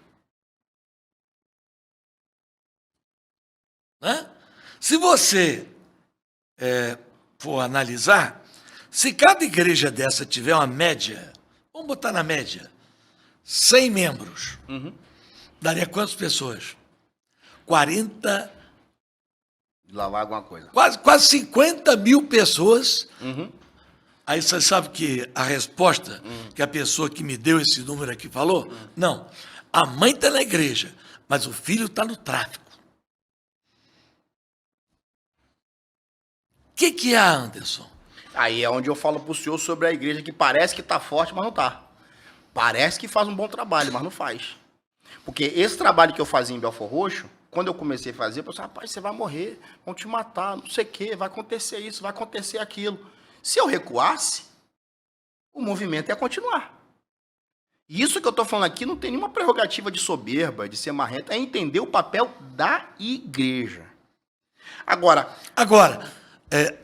Speaker 1: Hã? Se você for analisar, se cada igreja dessa tiver uma média, vamos botar na média, 100 membros, daria quantas pessoas? 40,
Speaker 3: Lavar alguma coisa.
Speaker 1: quase 50 mil pessoas. Aí você sabe que a resposta que a pessoa que me deu esse número aqui falou? Não, a mãe está na igreja, mas o filho está no tráfico. O que é, Anderson?
Speaker 3: Aí é onde eu falo pro senhor sobre a igreja que parece que tá forte, mas não tá. Parece que faz um bom trabalho, mas não faz. Porque esse trabalho que eu fazia em Belford Roxo, quando eu comecei a fazer, eu pensei, rapaz, você vai morrer, vão te matar, não sei o quê, vai acontecer isso, vai acontecer aquilo. Se eu recuasse, o movimento ia continuar. E isso que eu estou falando aqui não tem nenhuma prerrogativa de soberba, de ser marrento, é entender o papel da igreja. Agora,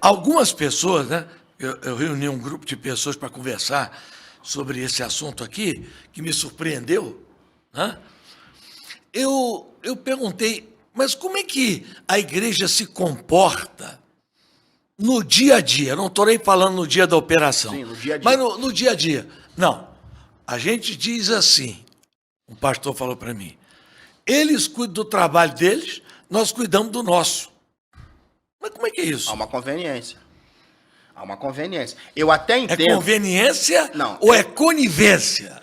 Speaker 1: algumas pessoas, né? Eu reuni um grupo de pessoas para conversar sobre esse assunto aqui, que me surpreendeu, né? Eu perguntei, mas como é que a igreja se comporta no dia a dia? Não estou nem falando no dia da operação.
Speaker 3: Sim, no dia a dia.
Speaker 1: Mas no dia a dia. Não. A gente diz assim, um pastor falou para mim, eles cuidam do trabalho deles, nós cuidamos do nosso. Mas como é que é isso?
Speaker 3: há uma conveniência. Há uma conveniência. Eu até
Speaker 1: É
Speaker 3: entendo.
Speaker 1: conveniência
Speaker 3: Não.
Speaker 1: ou é conivência?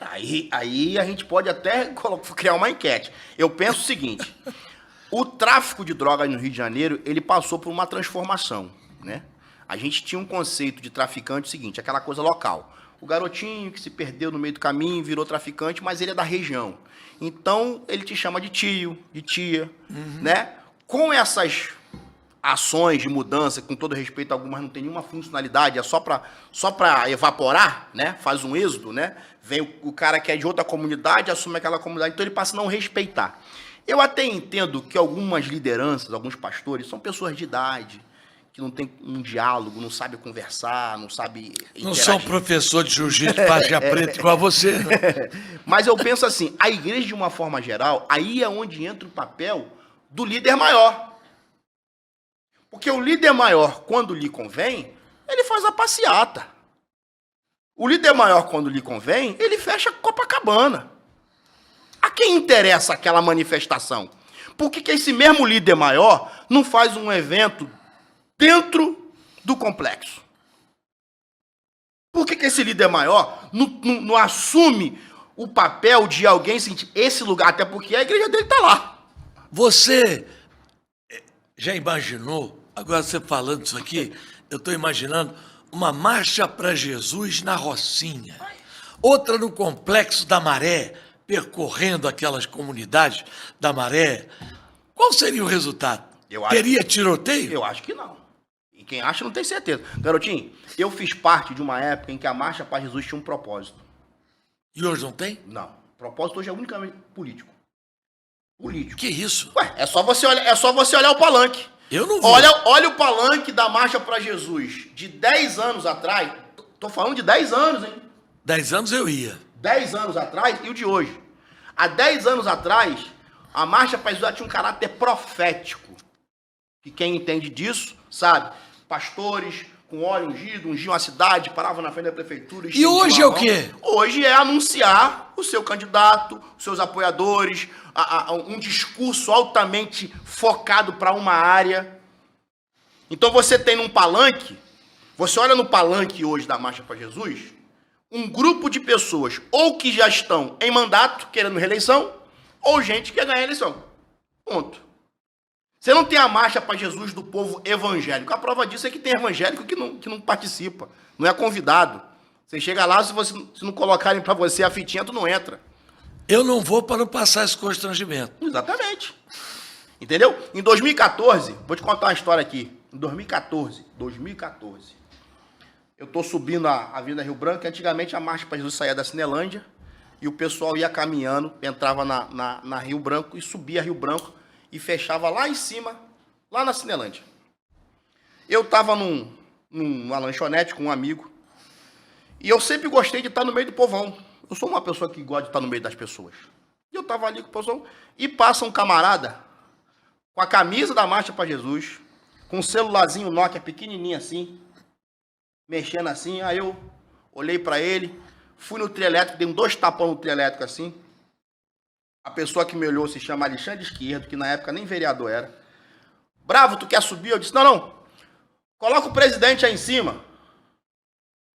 Speaker 3: Aí a gente pode até criar uma enquete. Eu penso o seguinte: o tráfico de drogas no Rio de Janeiro, ele passou por uma transformação, né? A gente tinha um conceito de traficante seguinte, aquela coisa local. O garotinho que se perdeu no meio do caminho, virou traficante, mas ele é da região. Então, ele te chama de tio, de tia, né? Com essas ações de mudança, com todo respeito, algumas não tem nenhuma funcionalidade, é só para evaporar, né? Faz um êxodo, né? Vem o cara que é de outra comunidade, assume aquela comunidade, então ele passa a não respeitar. Eu até entendo que algumas lideranças, alguns pastores, são pessoas de idade, que não tem um diálogo, não sabe conversar, não sabe interagir.
Speaker 1: Não são professor de jiu-jitsu faixa preta igual a você, não.
Speaker 3: Mas eu penso assim, a igreja de uma forma geral, aí é onde entra o papel do líder maior. Porque o líder maior, quando lhe convém, ele faz a passeata. O líder maior, quando lhe convém, ele fecha Copacabana. A quem interessa aquela manifestação? Por que esse mesmo líder maior não faz um evento dentro do complexo? Por que esse líder maior não assume o papel de alguém sentir esse lugar? Até porque a igreja dele está lá.
Speaker 1: Você já imaginou, agora você falando isso aqui, eu estou imaginando uma marcha para Jesus na Rocinha, outra no Complexo da Maré, percorrendo aquelas comunidades da Maré. Qual seria o resultado? Teria tiroteio?
Speaker 3: Eu acho que não. E quem acha não tem certeza. Garotinho, eu fiz parte de uma época em que a Marcha para Jesus tinha um propósito.
Speaker 1: E hoje não tem?
Speaker 3: Não. O propósito hoje é unicamente político. Político.
Speaker 1: Que isso?
Speaker 3: Ué, é só você olhar o palanque.
Speaker 1: Eu não vou.
Speaker 3: Olha o palanque da Marcha para Jesus de 10 anos atrás. Tô falando de 10 anos, hein?
Speaker 1: 10 anos eu ia.
Speaker 3: 10 anos atrás e o de hoje. Há 10 anos atrás, a Marcha para Jesus tinha um caráter profético. Que quem entende disso, sabe? Pastores com óleo ungido, ungiam a cidade, paravam na frente da prefeitura.
Speaker 1: E hoje é o quê?
Speaker 3: Hoje é anunciar o seu candidato, os seus apoiadores, um discurso altamente focado para uma área. Então você tem num palanque, você olha no palanque hoje da Marcha para Jesus, um grupo de pessoas ou que já estão em mandato, querendo reeleição, ou gente que quer ganhar a eleição. Ponto. Você não tem a marcha para Jesus do povo evangélico. A prova disso é que tem evangélico que não participa, não é convidado. Você chega lá, se não colocarem para você a fitinha, tu não entra.
Speaker 1: Eu não vou para não passar esse constrangimento.
Speaker 3: Exatamente. Entendeu? Em 2014, vou te contar uma história aqui. Em 2014, eu tô subindo a Avenida Rio Branco, e antigamente a Marcha para Jesus saía da Cinelândia, e o pessoal ia caminhando, entrava na Rio Branco e subia Rio Branco e fechava lá em cima, lá na Cinelândia. Eu tava numa lanchonete com um amigo, e eu sempre gostei de estar no meio do povão. Eu sou uma pessoa que gosta de estar no meio das pessoas. E eu tava ali com o pessoal, e passa um camarada com a camisa da Marcha para Jesus, com um celularzinho Nokia pequenininho assim, mexendo assim. Aí eu olhei para ele, fui no trio elétrico, dei 2 tapões no trio elétrico assim. A pessoa que me olhou se chama Alexandre Esquerdo, que na época nem vereador era. Bravo, tu quer subir? Eu disse, não, coloca o presidente aí em cima.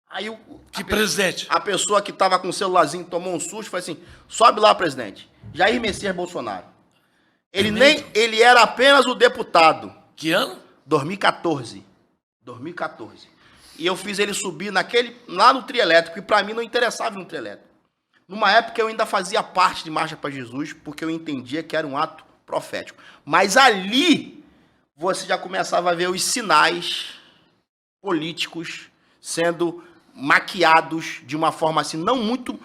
Speaker 3: Aí
Speaker 1: Presidente?
Speaker 3: A pessoa que estava com o celularzinho tomou um susto e falou assim, sobe lá, presidente. Jair Messias Bolsonaro. Ele era apenas o deputado.
Speaker 1: Que ano?
Speaker 3: 2014. E eu fiz ele subir lá no trio elétrico, e para mim não interessava no trio elétrico. Numa época eu ainda fazia parte de Marcha para Jesus, porque eu entendia que era um ato profético. Mas ali você já começava a ver os sinais políticos sendo maquiados de uma forma assim, não muito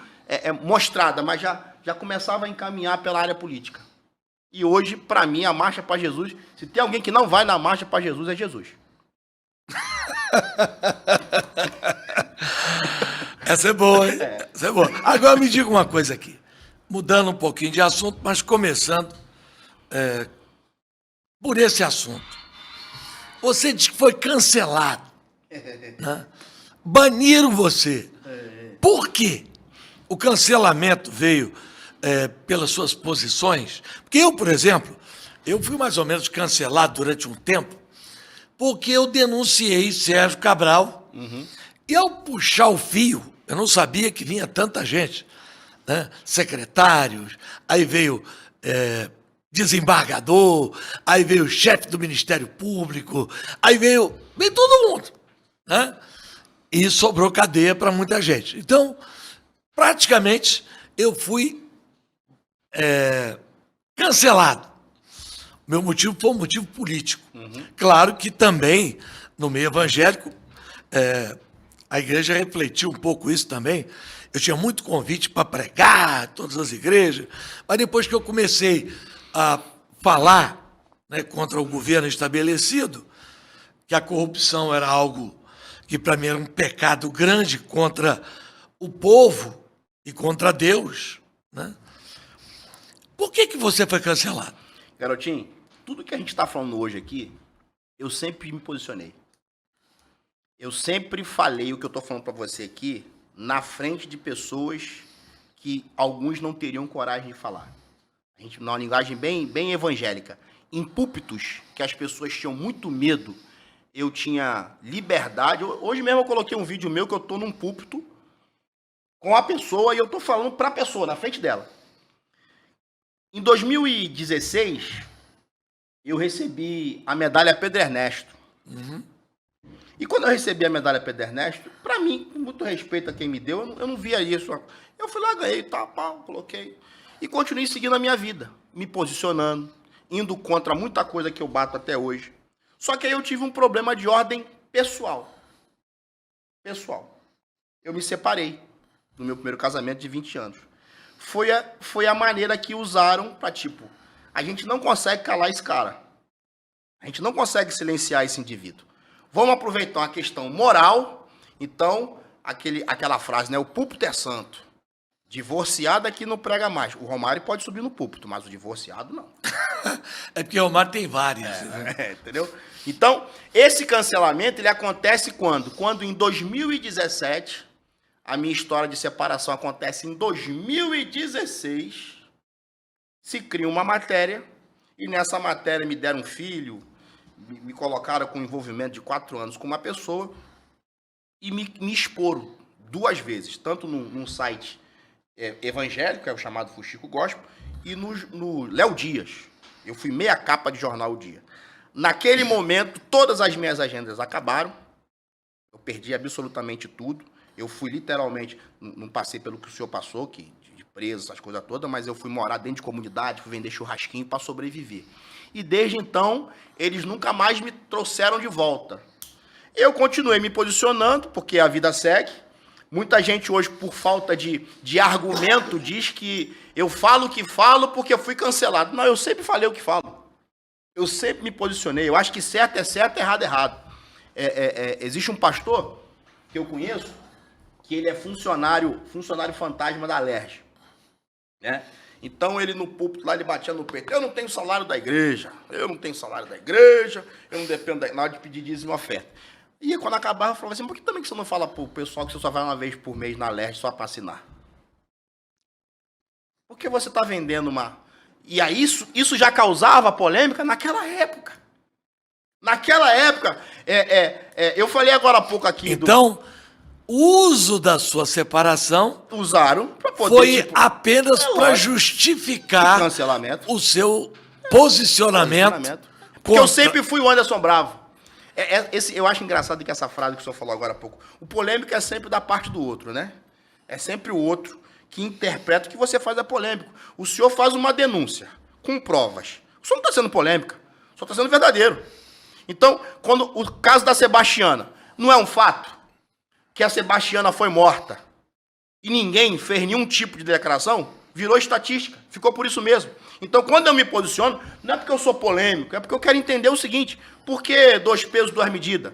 Speaker 3: mostrada, mas já começava a encaminhar pela área política. E hoje, para mim, a Marcha para Jesus, se tem alguém que não vai na Marcha para Jesus, é Jesus.
Speaker 1: Essa é boa, hein? Essa é boa. Agora me diga uma coisa aqui, mudando um pouquinho de assunto, mas começando por esse assunto. Você disse que foi cancelado, né? Baniram você. Por quê? O cancelamento veio pelas suas posições? Porque eu, por exemplo, eu fui mais ou menos cancelado durante um tempo, porque eu denunciei Sérgio Cabral, e ao puxar o fio, eu não sabia que vinha tanta gente, né? Secretários, aí veio desembargador, aí veio chefe do Ministério Público, aí veio todo mundo, né? E sobrou cadeia para muita gente. Então, praticamente, eu fui cancelado. Meu motivo foi um motivo político. Claro que também, no meio evangélico, a igreja refletiu um pouco isso também. Eu tinha muito convite para pregar, todas as igrejas, mas depois que eu comecei a falar, né, contra o governo estabelecido, que a corrupção era algo que para mim era um pecado grande contra o povo e contra Deus, né? Por que você foi cancelado?
Speaker 3: Garotinho, tudo que a gente está falando hoje aqui, eu sempre me posicionei. Eu sempre falei o que eu estou falando para você aqui na frente de pessoas que alguns não teriam coragem de falar. A gente, numa linguagem bem evangélica, em púlpitos que as pessoas tinham muito medo, eu tinha liberdade. Hoje mesmo eu coloquei um vídeo meu que eu estou num púlpito com a pessoa e eu estou falando para a pessoa, na frente dela. Em 2016, eu recebi a medalha Pedro Ernesto. E quando eu recebi a medalha Pedro Ernesto, para mim, com muito respeito a quem me deu, eu não via isso. Eu fui lá, ganhei, coloquei. E continuei seguindo a minha vida, me posicionando, indo contra muita coisa que eu bato até hoje. Só que aí eu tive um problema de ordem pessoal. Eu me separei no meu primeiro casamento de 20 anos. Foi a maneira que usaram para, tipo, a gente não consegue calar esse cara. A gente não consegue silenciar esse indivíduo. Vamos aproveitar uma questão moral. Então, aquela frase, né? O púlpito é santo. Divorciado aqui não prega mais. O Romário pode subir no púlpito, mas o divorciado não.
Speaker 1: É porque o Romário tem várias.
Speaker 3: Entendeu? Então, esse cancelamento, ele acontece quando? Quando em 2017, a minha história de separação acontece em 2016, se cria uma matéria, e nessa matéria me deram um filho, me colocaram com envolvimento de 4 anos com uma pessoa, e me exporam 2 vezes, tanto num site evangélico, que é o chamado Fuxico Gospel, e no Léo Dias. Eu fui meia capa de jornal O Dia. Naquele momento, todas as minhas agendas acabaram. Eu perdi absolutamente tudo. Eu fui literalmente, não passei pelo que o senhor passou, de preso, essas coisas todas, mas eu fui morar dentro de comunidade, fui vender churrasquinho para sobreviver. E desde então, eles nunca mais me trouxeram de volta. Eu continuei me posicionando, porque a vida segue. Muita gente hoje, por falta de argumento, diz que eu falo o que falo porque eu fui cancelado. Não, eu sempre falei o que falo. Eu sempre me posicionei. Eu acho que certo, errado é errado. Existe um pastor que eu conheço, que ele é funcionário fantasma da Alerj. Né? Então ele no púlpito lá, ele batia no peito. Eu não tenho salário da igreja. Eu não dependo na hora de pedir dízimo e oferta. E quando acabava, eu falava assim, por que também que você não fala pro pessoal que você só vai uma vez por mês na Alerj só para assinar? Porque você está vendendo uma... E aí isso já causava polêmica naquela época. Naquela época, eu falei agora há pouco aqui...
Speaker 1: Então, o uso da sua separação...
Speaker 3: Usaram para poder...
Speaker 1: Foi apenas para justificar
Speaker 3: cancelamento.
Speaker 1: O seu posicionamento.
Speaker 3: Porque eu sempre fui o Anderson Bravo. Eu acho engraçado que essa frase que o senhor falou agora há pouco. O polêmico é sempre da parte do outro, né? É sempre o outro que interpreta o que você faz é polêmico. O senhor faz uma denúncia com provas. O senhor não está sendo polêmica. O senhor está sendo verdadeiro. Então, quando o caso da Sebastiana, não é um fato que a Sebastiana foi morta e ninguém fez nenhum tipo de declaração, virou estatística. Ficou por isso mesmo. Então, quando eu me posiciono, não é porque eu sou polêmico, é porque eu quero entender o seguinte: por que 2 pesos, 2 medidas?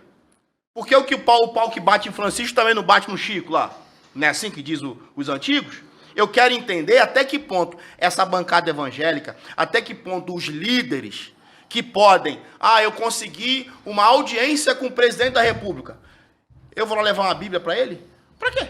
Speaker 3: Por que o pau que bate em Francisco também não bate no Chico lá? Não é assim que diz os antigos? Eu quero entender até que ponto essa bancada evangélica, até que ponto os líderes que podem... eu consegui uma audiência com o presidente da República. Eu vou lá levar uma Bíblia para ele? Para quê?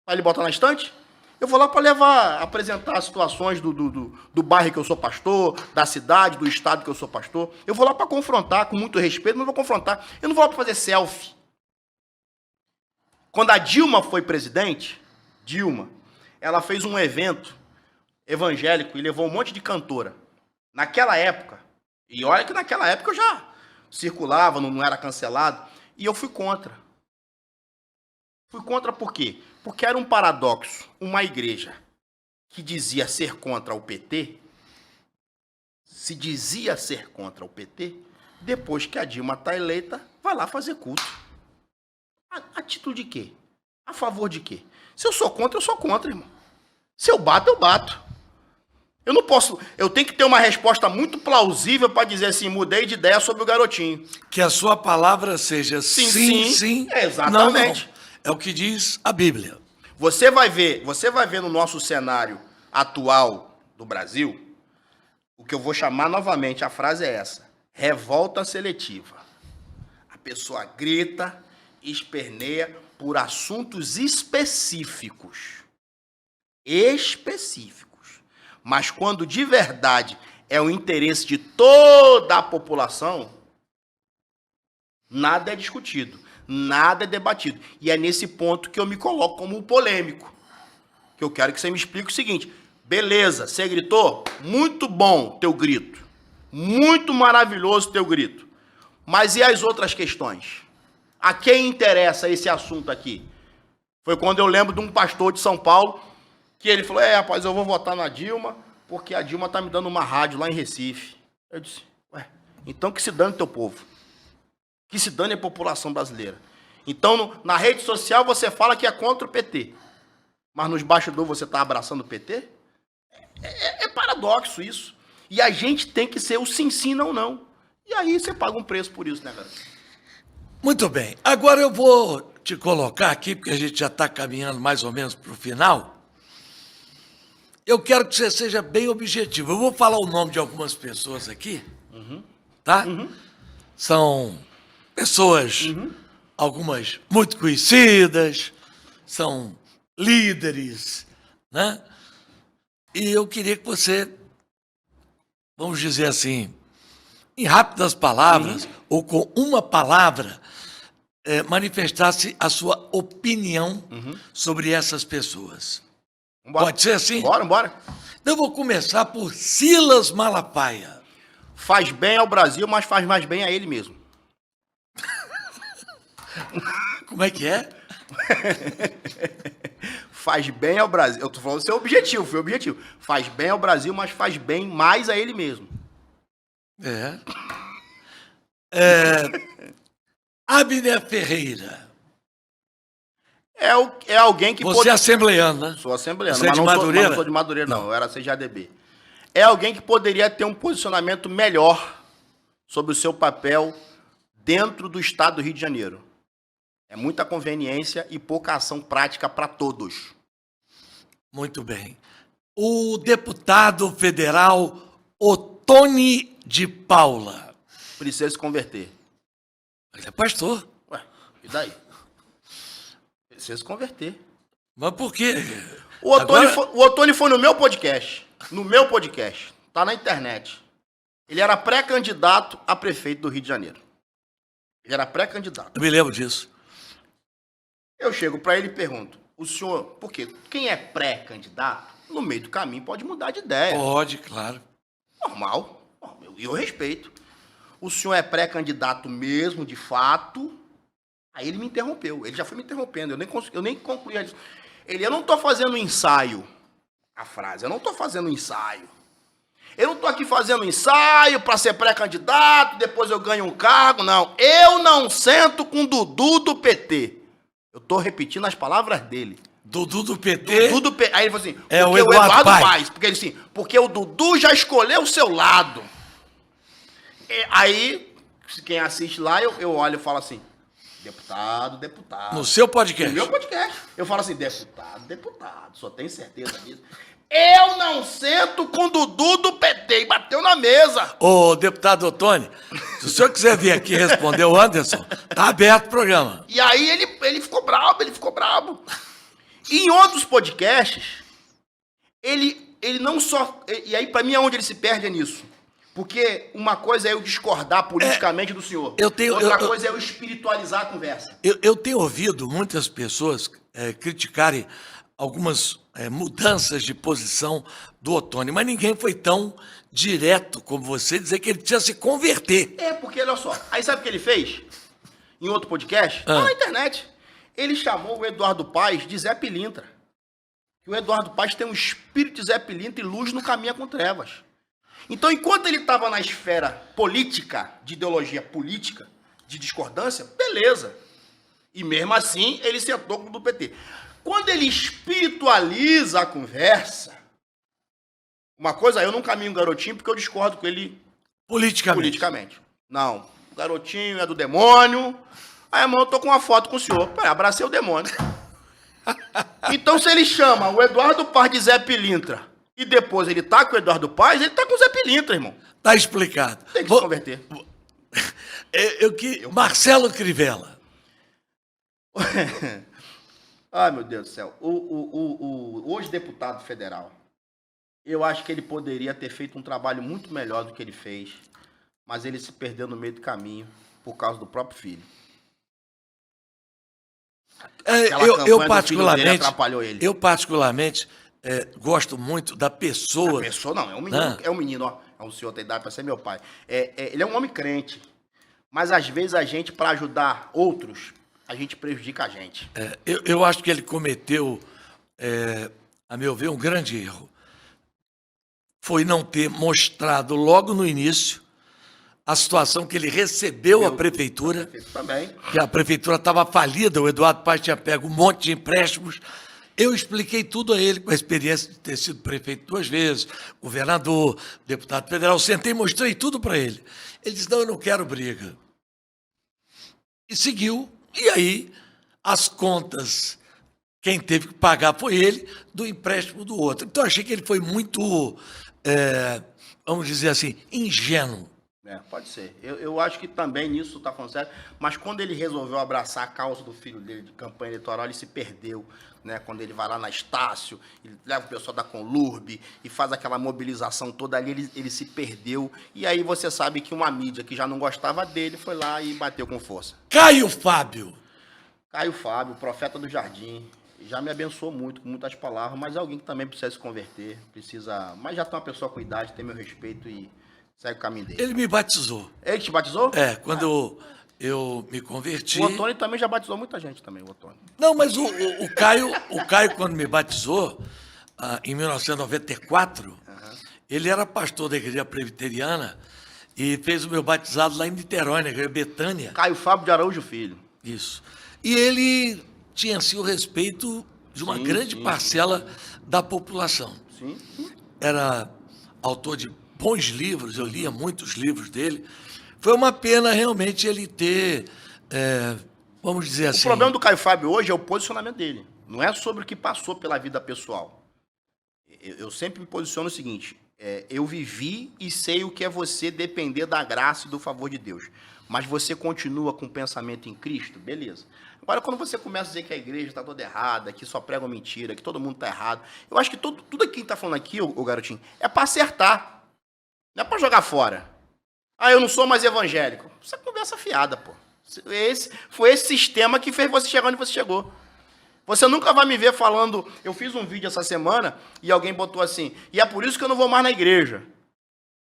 Speaker 3: Para ele botar na estante? Eu vou lá para apresentar as situações do bairro que eu sou pastor, da cidade, do estado que eu sou pastor. Eu vou lá para confrontar, com muito respeito, mas vou confrontar. Eu não vou lá para fazer selfie. Quando a Dilma foi presidente, ela fez um evento evangélico e levou um monte de cantora. Naquela época, e olha que naquela época eu já circulava, não era cancelado, e eu fui contra. Fui contra por quê? Porque era um paradoxo. Uma igreja que dizia ser contra o PT, se dizia ser contra o PT, depois que a Dilma está eleita, vai lá fazer culto. A título de quê? A favor de quê? Se eu sou contra, irmão. Se eu bato, eu bato. Eu não posso... Eu tenho que ter uma resposta muito plausível para dizer assim, mudei de ideia sobre o garotinho.
Speaker 1: Que a sua palavra seja sim.
Speaker 3: Exatamente.
Speaker 1: Não. É o que diz a Bíblia.
Speaker 3: Você vai ver no nosso cenário atual do Brasil, o que eu vou chamar novamente, a frase é essa: revolta seletiva. A pessoa grita, esperneia por assuntos específicos. Mas quando de verdade é o interesse de toda a população, nada é discutido, nada é debatido. E é nesse ponto que eu me coloco como polêmico. Que eu quero que você me explique o seguinte: beleza, você gritou? Muito bom teu grito. Muito maravilhoso teu grito. Mas e as outras questões? A quem interessa esse assunto aqui? Foi quando eu lembro de um pastor de São Paulo que ele falou: rapaz, eu vou votar na Dilma porque a Dilma tá me dando uma rádio lá em Recife. Eu disse: então que se dane teu povo. Que se dane a população brasileira. Então, na rede social você fala que é contra o PT. Mas nos bastidores você está abraçando o PT? É paradoxo isso. E a gente tem que ser o sim, não. E aí você paga um preço por isso, né, galera?
Speaker 1: Muito bem. Agora eu vou te colocar aqui, porque a gente já está caminhando mais ou menos para o final. Eu quero que você seja bem objetivo. Eu vou falar o nome de algumas pessoas aqui, tá? São pessoas, algumas muito conhecidas, são líderes, né? E eu queria que você, vamos dizer assim, em rápidas palavras, ou com uma palavra, manifestasse a sua opinião sobre essas pessoas.
Speaker 3: Vambora.
Speaker 1: Pode ser assim?
Speaker 3: Bora.
Speaker 1: Então eu vou começar por Silas Malafaia.
Speaker 3: Faz bem ao Brasil, mas faz mais bem a ele mesmo.
Speaker 1: Como é que é?
Speaker 3: Faz bem ao Brasil. Eu tô falando seu objetivo, foi o objetivo. Faz bem ao Brasil, mas faz bem mais a ele mesmo.
Speaker 1: Abner Ferreira.
Speaker 3: É alguém que
Speaker 1: Você é assembleiano, né?
Speaker 3: Sou assembleano,
Speaker 1: Você é
Speaker 3: mas
Speaker 1: de Madureira?
Speaker 3: não sou de Madureira, não. Eu era CJDB. É alguém que poderia ter um posicionamento melhor sobre o seu papel dentro do estado do Rio de Janeiro. É muita conveniência e pouca ação prática para todos.
Speaker 1: Muito bem. O deputado federal Ottoni de Paula.
Speaker 3: Precisa se converter.
Speaker 1: Ele é pastor.
Speaker 3: Ué, e daí? Precisa se converter.
Speaker 1: Mas por quê?
Speaker 3: O Ottoni foi no meu podcast. No meu podcast. Tá na internet. Ele era pré-candidato a prefeito do Rio de Janeiro. Ele era pré-candidato.
Speaker 1: Eu me lembro disso.
Speaker 3: Eu chego para ele e pergunto, o senhor, por quê? Quem é pré-candidato, no meio do caminho pode mudar de ideia.
Speaker 1: Pode, claro.
Speaker 3: Normal. E eu respeito. O senhor é pré-candidato mesmo, de fato? Aí ele me interrompeu. Ele já foi me interrompendo. Eu nem concluí isso. Eu não estou fazendo ensaio. A frase, eu não estou fazendo ensaio. Eu não estou aqui fazendo ensaio para ser pré-candidato, depois eu ganho um cargo, não. Eu não sento com Dudu do PT. Eu estou repetindo as palavras dele.
Speaker 1: Dudu do PT?
Speaker 3: Dudu do PT. Aí ele falou assim,
Speaker 1: é
Speaker 3: porque
Speaker 1: o Eduardo
Speaker 3: Paes. Porque ele assim, porque o Dudu já escolheu o seu lado. Aí, quem assiste lá, eu olho e falo assim, deputado.
Speaker 1: No seu podcast?
Speaker 3: No meu podcast. Eu falo assim, deputado, só tem certeza disso? Eu não sento com o Dudu do PT. E bateu na mesa.
Speaker 1: Ô, deputado Ottoni, se o senhor quiser vir aqui responder o Anderson, tá aberto o programa.
Speaker 3: E aí ele ficou brabo. E em outros podcasts, ele não só... E aí, pra mim, é onde ele se perde é nisso. Porque uma coisa é eu discordar politicamente do senhor. Outra coisa é eu espiritualizar a conversa.
Speaker 1: Eu tenho ouvido muitas pessoas criticarem algumas mudanças de posição do Ottoni, mas ninguém foi tão direto como você dizer que ele precisa se converter.
Speaker 3: Porque olha só, aí sabe o que ele fez? Em outro podcast, lá na internet, ele chamou o Eduardo Paes de Zé Pilintra. Que o Eduardo Paes tem um espírito de Zé Pilintra e luz não caminha com trevas. Então, enquanto ele estava na esfera política, de ideologia política, de discordância, beleza. E mesmo assim, ele sentou com o do PT. Quando ele espiritualiza a conversa, uma coisa, eu não caminho garotinho porque eu discordo com ele politicamente. Não, o garotinho é do demônio. Aí, irmão, eu tô com uma foto com o senhor. Peraí, abracei o demônio. Então, se ele chama o Eduardo Paes de Zé Pilintra e depois ele tá com o Eduardo Paes, ele tá com o Zé Pilintra, irmão.
Speaker 1: Tá explicado.
Speaker 3: Tem que se converter.
Speaker 1: Marcelo Crivella.
Speaker 3: Ai, meu Deus do céu. Hoje deputado federal, eu acho que ele poderia ter feito um trabalho muito melhor do que ele fez, mas ele se perdeu no meio do caminho por causa do próprio filho.
Speaker 1: Eu particularmente,
Speaker 3: atrapalhou ele.
Speaker 1: Eu particularmente gosto muito da pessoa.
Speaker 3: A pessoa não, é um menino, é um menino, ó. O senhor tem idade para ser meu pai. Ele é um homem crente, mas às vezes a gente, para ajudar outros, a gente prejudica a gente.
Speaker 1: Eu acho que ele cometeu, a meu ver, um grande erro. Foi não ter mostrado logo no início a situação que ele recebeu a prefeitura.
Speaker 3: Também.
Speaker 1: Que a prefeitura estava falida, o Eduardo Paes tinha pego um monte de empréstimos. Eu expliquei tudo a ele, com a experiência de ter sido prefeito 2 vezes, governador, deputado federal. Sentei e mostrei tudo para ele. Ele disse, não, eu não quero briga. E seguiu. E aí, as contas, quem teve que pagar foi ele, do empréstimo do outro. Então, eu achei que ele foi muito, vamos dizer assim, ingênuo.
Speaker 3: Pode ser. Eu acho que também nisso está falando sério, mas quando ele resolveu abraçar a causa do filho dele de campanha eleitoral, ele se perdeu, né? Quando ele vai lá na Estácio, ele leva o pessoal da Conlurb e faz aquela mobilização toda ali, ele se perdeu. E aí você sabe que uma mídia que já não gostava dele foi lá e bateu com força.
Speaker 1: Caio Fábio.
Speaker 3: Caio Fábio, profeta do jardim. Já me abençoou muito, com muitas palavras, mas é alguém que também precisa se converter, precisa... Mas já tem uma pessoa com idade, tem meu respeito e segue o caminho dele.
Speaker 1: Ele me batizou.
Speaker 3: Ele te batizou?
Speaker 1: Quando eu me converti...
Speaker 3: O Otônio também já batizou muita gente também, o Otônio.
Speaker 1: Não, mas o Caio, quando me batizou, em 1994, ele era pastor da igreja presbiteriana e fez o meu batizado lá em Niterói, na igreja Betânia.
Speaker 3: Caio Fábio de Araújo Filho.
Speaker 1: Isso. E ele tinha, assim, o respeito de uma grande parcela da população.
Speaker 3: Sim.
Speaker 1: Era autor de bons livros, eu lia muitos livros dele. Foi uma pena, realmente, ele ter, vamos dizer assim...
Speaker 3: O problema do Caio Fábio hoje é o posicionamento dele. Não é sobre o que passou pela vida pessoal. Eu sempre me posiciono o seguinte, eu vivi e sei o que é você depender da graça e do favor de Deus. Mas você continua com o pensamento em Cristo? Beleza. Agora, quando você começa a dizer que a igreja está toda errada, que só prega mentira, que todo mundo está errado, eu acho que tudo aqui que está falando aqui, ô garotinho, é para acertar. Não é para jogar fora. Ah, eu não sou mais evangélico. Isso é conversa fiada, pô. Foi esse sistema que fez você chegar onde você chegou. Você nunca vai me ver falando... Eu fiz um vídeo essa semana e alguém botou assim, e é por isso que eu não vou mais na igreja.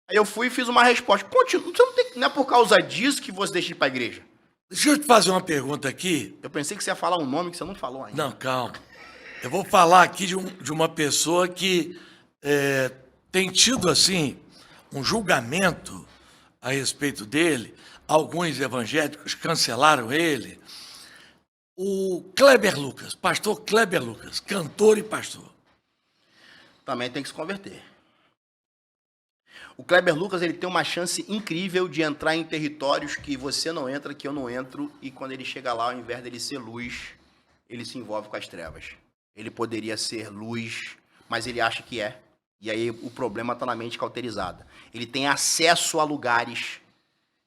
Speaker 3: Aí eu fui e fiz uma resposta. Continua, não é por causa disso que você deixa de ir para a igreja.
Speaker 1: Deixa eu te fazer uma pergunta aqui.
Speaker 3: Eu pensei que você ia falar um nome que você não falou ainda.
Speaker 1: Não, calma. Eu vou falar aqui de uma pessoa que tem tido, assim, um julgamento a respeito dele. Alguns evangélicos cancelaram ele. O Kleber Lucas, pastor Kleber Lucas, cantor e pastor.
Speaker 3: Também tem que se converter. O Kleber Lucas, ele tem uma chance incrível de entrar em territórios que você não entra, que eu não entro, e quando ele chega lá, ao invés dele ser luz, ele se envolve com as trevas. Ele poderia ser luz, mas ele acha que é. E aí o problema está na mente cauterizada. Ele tem acesso a lugares,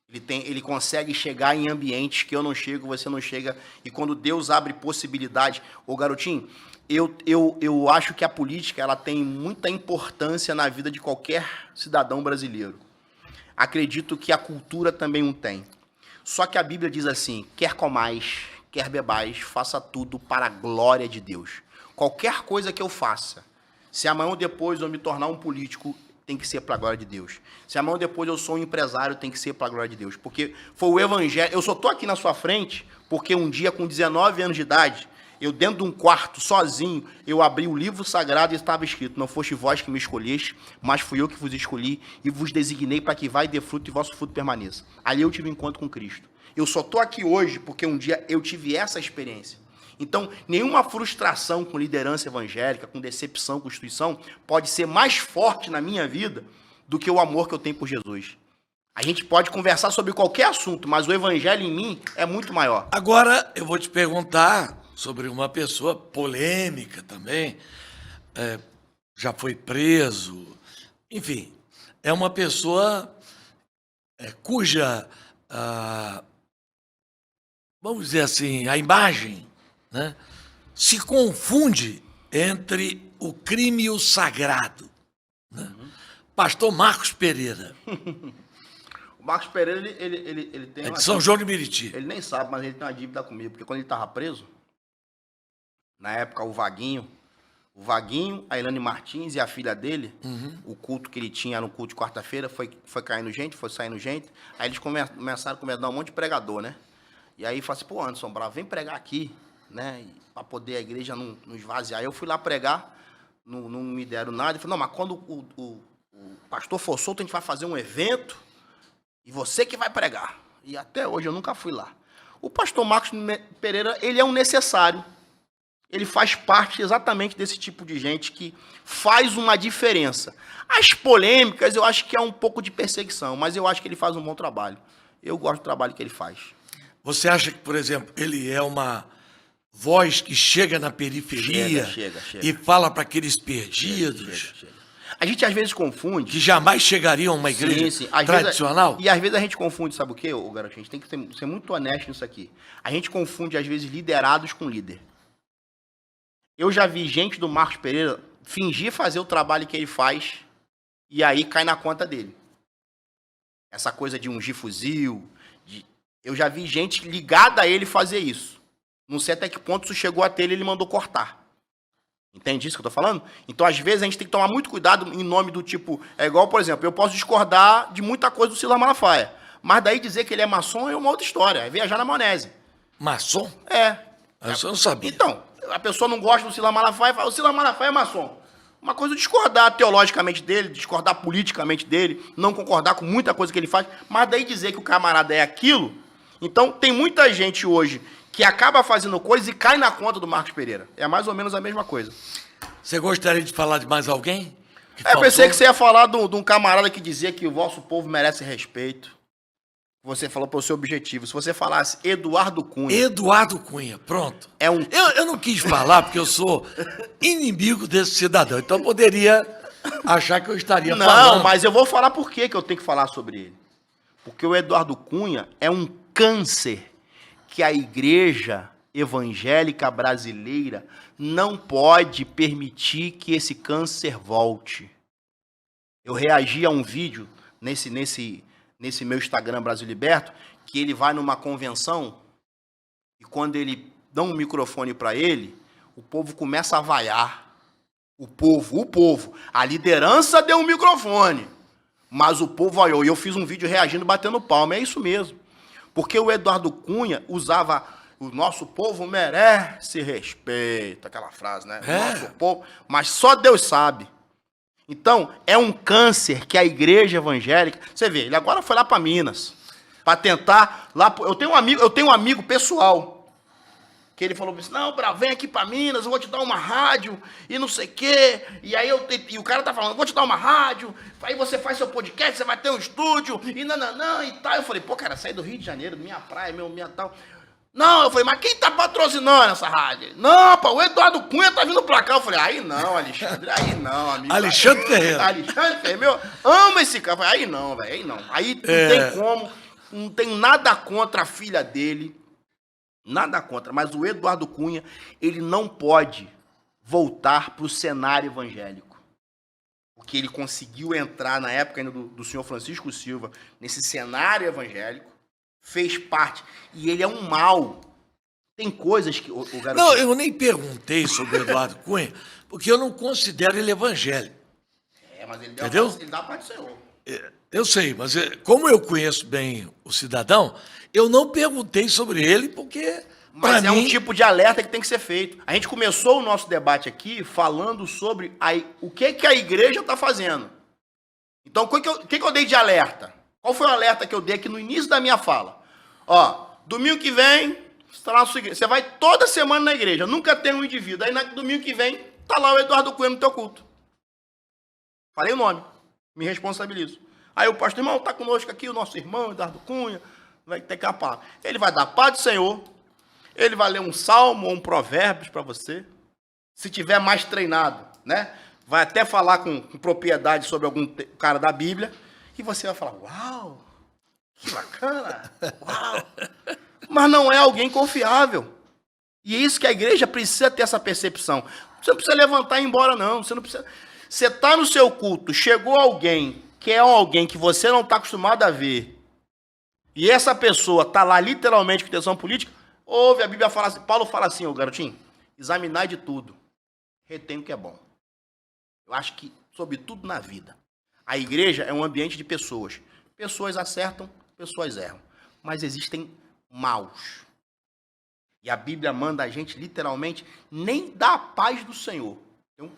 Speaker 3: ele consegue chegar em ambientes que eu não chego, você não chega, e quando Deus abre possibilidade... Ô garotinho, eu acho que a política ela tem muita importância na vida de qualquer cidadão brasileiro. Acredito que a cultura também o tem. Só que a Bíblia diz assim, quer comais, quer bebais, faça tudo para a glória de Deus. Qualquer coisa que eu faça, se amanhã ou depois eu me tornar um político, tem que ser para a glória de Deus. Se amanhã ou depois eu sou um empresário, tem que ser para a glória de Deus. Porque foi o evangelho... Eu só estou aqui na sua frente porque um dia, com 19 anos de idade, eu dentro de um quarto, sozinho, eu abri o livro sagrado e estava escrito, não foste vós que me escolheste, mas fui eu que vos escolhi e vos designei para que vai e dê fruto e vosso fruto permaneça. Ali eu tive um encontro com Cristo. Eu só estou aqui hoje porque um dia eu tive essa experiência. Então, nenhuma frustração com liderança evangélica, com decepção com instituição, pode ser mais forte na minha vida do que o amor que eu tenho por Jesus. A gente pode conversar sobre qualquer assunto, mas o evangelho em mim é muito maior.
Speaker 1: Agora, eu vou te perguntar sobre uma pessoa polêmica também, já foi preso, enfim, é uma pessoa cuja, vamos dizer assim, a imagem, né, se confunde entre o crime e o sagrado. Né? Pastor Marcos Pereira.
Speaker 3: O Marcos Pereira, ele tem...
Speaker 1: É de São João de Meriti.
Speaker 3: Ele nem sabe, mas ele tem uma dívida comigo, porque quando ele estava preso, na época o Vaguinho, a Elane Martins e a filha dele, o culto que ele tinha no culto de quarta-feira, foi caindo gente, foi saindo gente, aí eles começaram a convidar um monte de pregador, né? E aí falaram assim, pô, Anderson Bravo, vem pregar aqui, né? Para poder a igreja não esvaziar. Aí eu fui lá pregar, não me deram nada, e falei, não, mas quando o pastor for solto, a gente vai fazer um evento, e você que vai pregar. E até hoje eu nunca fui lá. O pastor Marcos Pereira, ele é um necessário. Ele faz parte exatamente desse tipo de gente que faz uma diferença. As polêmicas, eu acho que é um pouco de perseguição, mas eu acho que ele faz um bom trabalho. Eu gosto do trabalho que ele faz.
Speaker 1: Você acha que, por exemplo, ele é uma voz que chega na periferia
Speaker 3: chega.
Speaker 1: e fala para aqueles perdidos?
Speaker 3: Chega. A gente às vezes confunde...
Speaker 1: Que jamais chegariam a uma igreja
Speaker 3: sim.
Speaker 1: tradicional?
Speaker 3: E às vezes a gente confunde, sabe o quê, garoto? A gente tem que ser muito honesto nisso aqui. A gente confunde, às vezes, liderados com líder. Eu já vi gente do Marcos Pereira fingir fazer o trabalho que ele faz e aí cai na conta dele. Essa coisa de ungir fuzil. Eu já vi gente ligada a ele fazer isso. Não sei até que ponto isso chegou até ele e ele mandou cortar. Entende isso que eu tô falando? Então, às vezes, a gente tem que tomar muito cuidado em nome do tipo... É igual, por exemplo, eu posso discordar de muita coisa do Silas Malafaia. Mas daí dizer que ele é maçom é uma outra história. É viajar na maionese.
Speaker 1: Maçom?
Speaker 3: É.
Speaker 1: Isso eu não sabia.
Speaker 3: Então, a pessoa não gosta do Silas Malafaia e fala, o Silas Malafaia é maçom. Uma coisa é discordar teologicamente dele, discordar politicamente dele, não concordar com muita coisa que ele faz, mas daí dizer que o camarada é aquilo... Então, tem muita gente hoje que acaba fazendo coisa e cai na conta do Marcos Pereira. É mais ou menos a mesma coisa.
Speaker 1: Você gostaria de falar de mais alguém?
Speaker 3: Eu pensei que você ia falar de um camarada que dizia que o vosso povo merece respeito. Você falou para o seu objetivo. Se você falasse Eduardo Cunha...
Speaker 1: Eduardo Cunha, pronto.
Speaker 3: É um...
Speaker 1: Eu não quis falar porque eu sou inimigo desse cidadão. Então eu poderia achar que eu estaria falando.
Speaker 3: Não, mas eu vou falar por que eu tenho que falar sobre ele. Porque o Eduardo Cunha é um câncer que a igreja evangélica brasileira não pode permitir que esse câncer volte. Eu reagi a um vídeo nesse meu Instagram Brasil Liberto, que ele vai numa convenção e quando ele dá um microfone para ele, o povo começa a vaiar. O povo. A liderança deu um microfone, mas o povo vaiou. E eu fiz um vídeo reagindo, batendo palma. É isso mesmo. Porque o Eduardo Cunha usava o nosso povo merece respeito, aquela frase, né? O nosso povo, mas só Deus sabe. Então, é um câncer que a igreja evangélica... Você vê, ele agora foi lá para Minas, para tentar... Eu tenho um amigo pessoal, que ele falou assim, não, Brau, vem aqui para Minas, eu vou te dar uma rádio, e não sei o quê. E aí e o cara tá falando, vou te dar uma rádio, aí você faz seu podcast, você vai ter um estúdio, e nananã, e tal. Eu falei, pô, cara, saí do Rio de Janeiro, minha praia, minha tal... Não, eu falei, mas quem tá patrocinando essa rádio? Não, pô, o Eduardo Cunha tá vindo pra cá. Eu falei, aí não, Alexandre, aí não, amigo.
Speaker 1: Alexandre Ferreira.
Speaker 3: Alexandre Ferreira, meu, ama esse cara. Eu falei, aí não, velho, aí não. Aí não tem como, não tem nada contra a filha dele, nada contra. Mas o Eduardo Cunha, ele não pode voltar pro cenário evangélico. Porque ele conseguiu entrar na época ainda do senhor Francisco Silva, nesse cenário evangélico. Fez parte. E ele é um mal. Tem coisas que... O garoto...
Speaker 1: Não, eu nem perguntei sobre o Eduardo Cunha, porque eu não considero ele evangélico.
Speaker 3: Mas ele dá a paz do Senhor.
Speaker 1: Eu sei, mas como eu conheço bem o cidadão, eu não perguntei sobre ele, porque...
Speaker 3: Mas é um tipo de alerta que tem que ser feito. A gente começou o nosso debate aqui falando sobre o que a igreja está fazendo. Então, o que eu dei de alerta? Qual foi o alerta que eu dei aqui no início da minha fala? Ó, domingo que vem, você vai toda semana na igreja, nunca tem um indivíduo. Aí no domingo que vem, tá lá o Eduardo Cunha no teu culto. Falei o nome, me responsabilizo. Aí o pastor, irmão, tá conosco aqui o nosso irmão, Eduardo Cunha, vai ter que apar. Ele vai dar a paz do Senhor, ele vai ler um salmo ou um provérbios para você, se tiver mais treinado, né? Vai até falar com propriedade sobre algum cara da Bíblia, e você vai falar, uau, que bacana, uau. Mas não é alguém confiável. E é isso que a igreja precisa ter essa percepção. Você não precisa levantar e ir embora, não. Você não precisa... Você está no seu culto, chegou alguém que é alguém que você não está acostumado a ver, e essa pessoa está lá literalmente com intenção política, ouve a Bíblia fala assim, Paulo fala assim, ô garotinho, examinar de tudo, retém o que é bom. Eu acho que, sobretudo na vida, a igreja é um ambiente de pessoas. Pessoas acertam, pessoas erram. Mas existem maus. E a Bíblia manda a gente, literalmente, nem dar a paz do Senhor.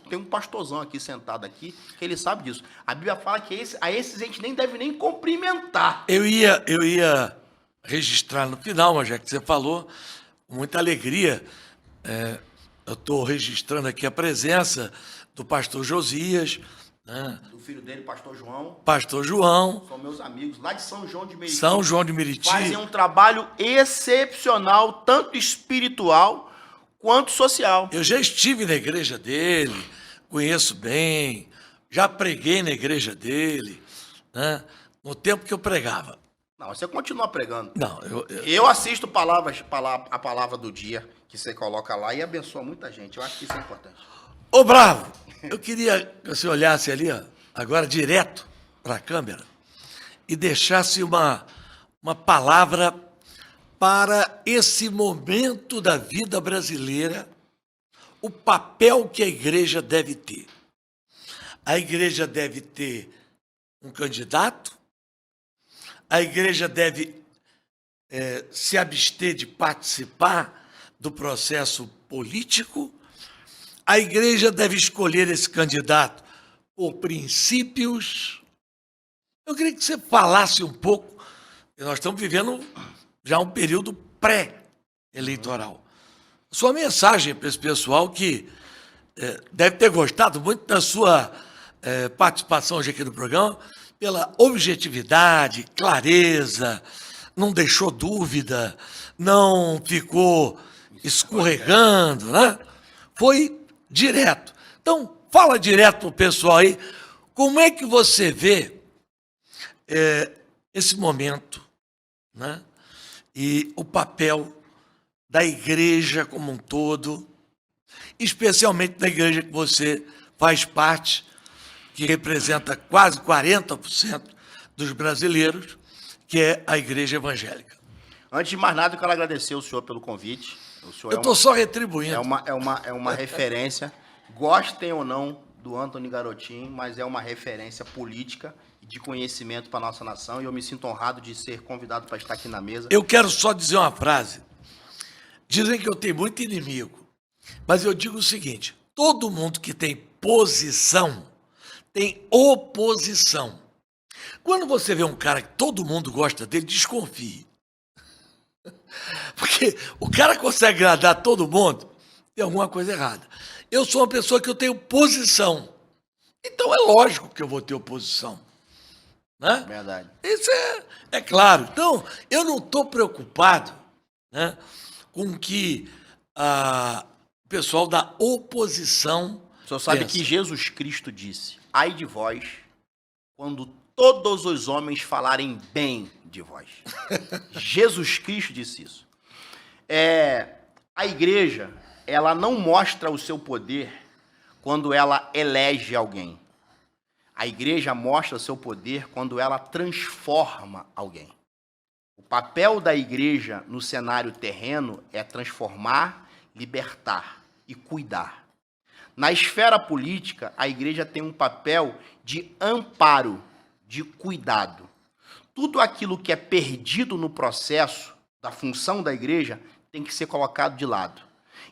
Speaker 3: Tem um pastorzão aqui sentado aqui, que ele sabe disso. A Bíblia fala que a esses a gente nem deve nem cumprimentar.
Speaker 1: Eu ia registrar no final, mas já que você falou, com muita alegria, eu estou registrando aqui a presença do pastor Josias, né?
Speaker 3: Do filho dele, pastor João.
Speaker 1: Pastor João.
Speaker 3: São meus amigos lá de São João de Meriti.
Speaker 1: São João de Meriti.
Speaker 3: Fazem um trabalho excepcional, tanto espiritual quanto social.
Speaker 1: Eu já estive na igreja dele, conheço bem, já preguei na igreja dele, né? No tempo que eu pregava.
Speaker 3: Não, você continua pregando.
Speaker 1: Não,
Speaker 3: eu assisto a palavra do dia que você coloca lá e abençoa muita gente. Eu acho que isso é importante.
Speaker 1: Ô, Bravo, eu queria que você olhasse ali, ó, agora direto para a câmera e deixasse uma palavra para esse momento da vida brasileira, o papel que a igreja deve ter. A igreja deve ter um candidato, a igreja deve se abster de participar do processo político, a igreja deve escolher esse candidato por princípios. Eu queria que você falasse um pouco, nós estamos vivendo já um período pré-eleitoral. Sua mensagem para esse pessoal que deve ter gostado muito da sua participação hoje aqui no programa, pela objetividade, clareza, não deixou dúvida, não ficou escorregando, né? Foi direto. Então, fala direto para o pessoal aí, como é que você vê esse momento, né? E o papel da igreja como um todo, especialmente da igreja que você faz parte, que representa quase 40% dos brasileiros, que é a igreja evangélica.
Speaker 3: Antes de mais nada, eu quero agradecer o senhor pelo convite. O senhor
Speaker 1: eu estou só retribuindo.
Speaker 3: É uma referência, gostem ou não do Antony Garotinho, mas é uma referência política e de conhecimento para a nossa nação, e eu me sinto honrado de ser convidado para estar aqui na mesa.
Speaker 1: Eu quero só dizer uma frase. Dizem que eu tenho muito inimigo, mas eu digo o seguinte: todo mundo que tem posição tem oposição. Quando você vê um cara que todo mundo gosta dele, desconfie. Porque o cara consegue agradar todo mundo, tem alguma coisa errada. Eu sou uma pessoa que eu tenho posição. Então é lógico que eu vou ter oposição. Né?
Speaker 3: Verdade.
Speaker 1: Isso é claro. Então, eu não estou preocupado, né, com que o pessoal da oposição...
Speaker 3: O senhor sabe que Jesus Cristo disse: ai de vós, quando todos os homens falarem bem de vós. Jesus Cristo disse isso. A igreja, ela não mostra o seu poder quando ela elege alguém. A igreja mostra o seu poder quando ela transforma alguém. O papel da igreja no cenário terreno é transformar, libertar e cuidar. Na esfera política, a igreja tem um papel de amparo, de cuidado. Tudo aquilo que é perdido no processo da função da igreja tem que ser colocado de lado.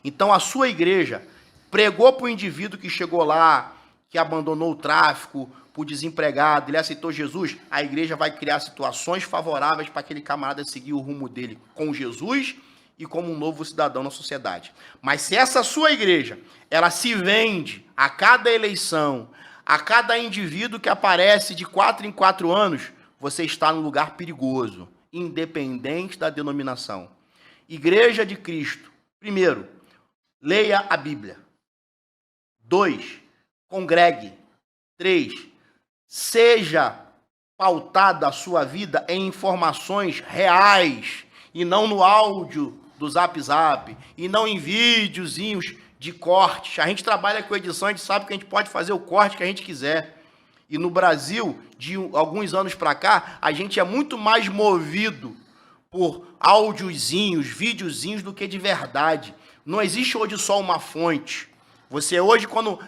Speaker 3: Então, a sua igreja pregou para o indivíduo que chegou lá, que abandonou o tráfico, para o desempregado, ele aceitou Jesus, a igreja vai criar situações favoráveis para aquele camarada seguir o rumo dele com Jesus e como um novo cidadão na sociedade. Mas se essa sua igreja, ela se vende a cada eleição, a cada indivíduo que aparece de 4 em 4 anos, você está num lugar perigoso, independente da denominação. Igreja de Cristo, primeiro, leia a Bíblia. 2, congregue. 3, seja pautada a sua vida em informações reais e não no áudio do Zap Zap e não em videozinhos de cortes. A gente trabalha com edição, a gente sabe que a gente pode fazer o corte que a gente quiser. E no Brasil, de alguns anos para cá, a gente é muito mais movido por áudiozinhos, videozinhos do que de verdade. Não existe hoje só uma fonte. Você hoje, quando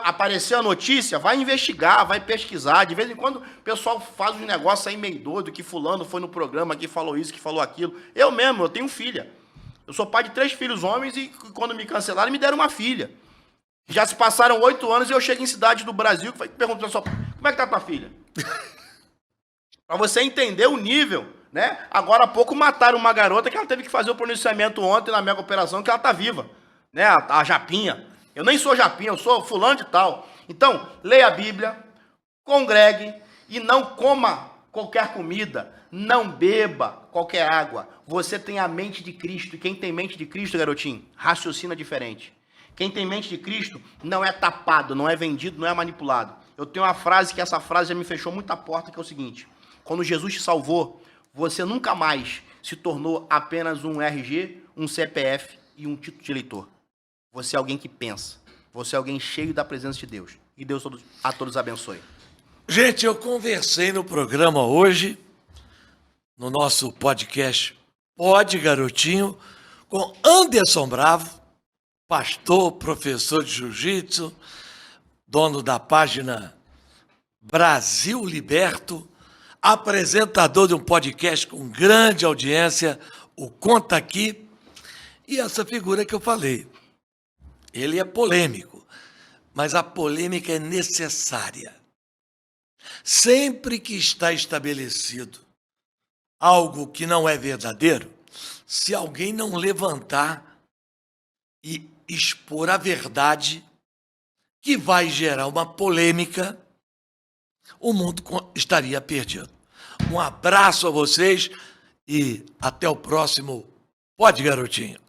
Speaker 3: aparecer a notícia, vai investigar, vai pesquisar. De vez em quando o pessoal faz um negócio aí meio doido, que fulano foi no programa, que falou isso, que falou aquilo. Eu mesmo, eu tenho filha. Eu sou pai de 3 filhos homens e quando me cancelaram, me deram uma filha. Já se passaram 8 anos e eu chego em cidade do Brasil e pergunto ao pessoal, como é que tá tua filha? Para você entender o nível, né? Agora há pouco mataram uma garota que ela teve que fazer o pronunciamento ontem na mega operação que ela tá viva, né? A Japinha. Eu nem sou Japinha, eu sou fulano de tal. Então, leia a Bíblia, congregue e não coma qualquer comida, não beba qualquer água. Você tem a mente de Cristo. E quem tem mente de Cristo, garotinho, raciocina diferente. Quem tem mente de Cristo não é tapado, não é vendido, não é manipulado. Eu tenho uma frase que essa frase já me fechou muita porta, que é o seguinte: quando Jesus te salvou, você nunca mais se tornou apenas um RG, um CPF e um título de eleitor. Você é alguém que pensa. Você é alguém cheio da presença de Deus. E Deus a todos abençoe.
Speaker 1: Gente, eu conversei no programa hoje, no nosso podcast Pode Garotinho, com Anderson Bravo, pastor, professor de jiu-jitsu, dono da página Brasil Liberto, apresentador de um podcast com grande audiência, o Conta Aqui, e essa figura que eu falei. Ele é polêmico, mas a polêmica é necessária. Sempre que está estabelecido algo que não é verdadeiro, se alguém não levantar e expor a verdade, que vai gerar uma polêmica, o mundo estaria perdido. Um abraço a vocês e até o próximo Pode Garotinho.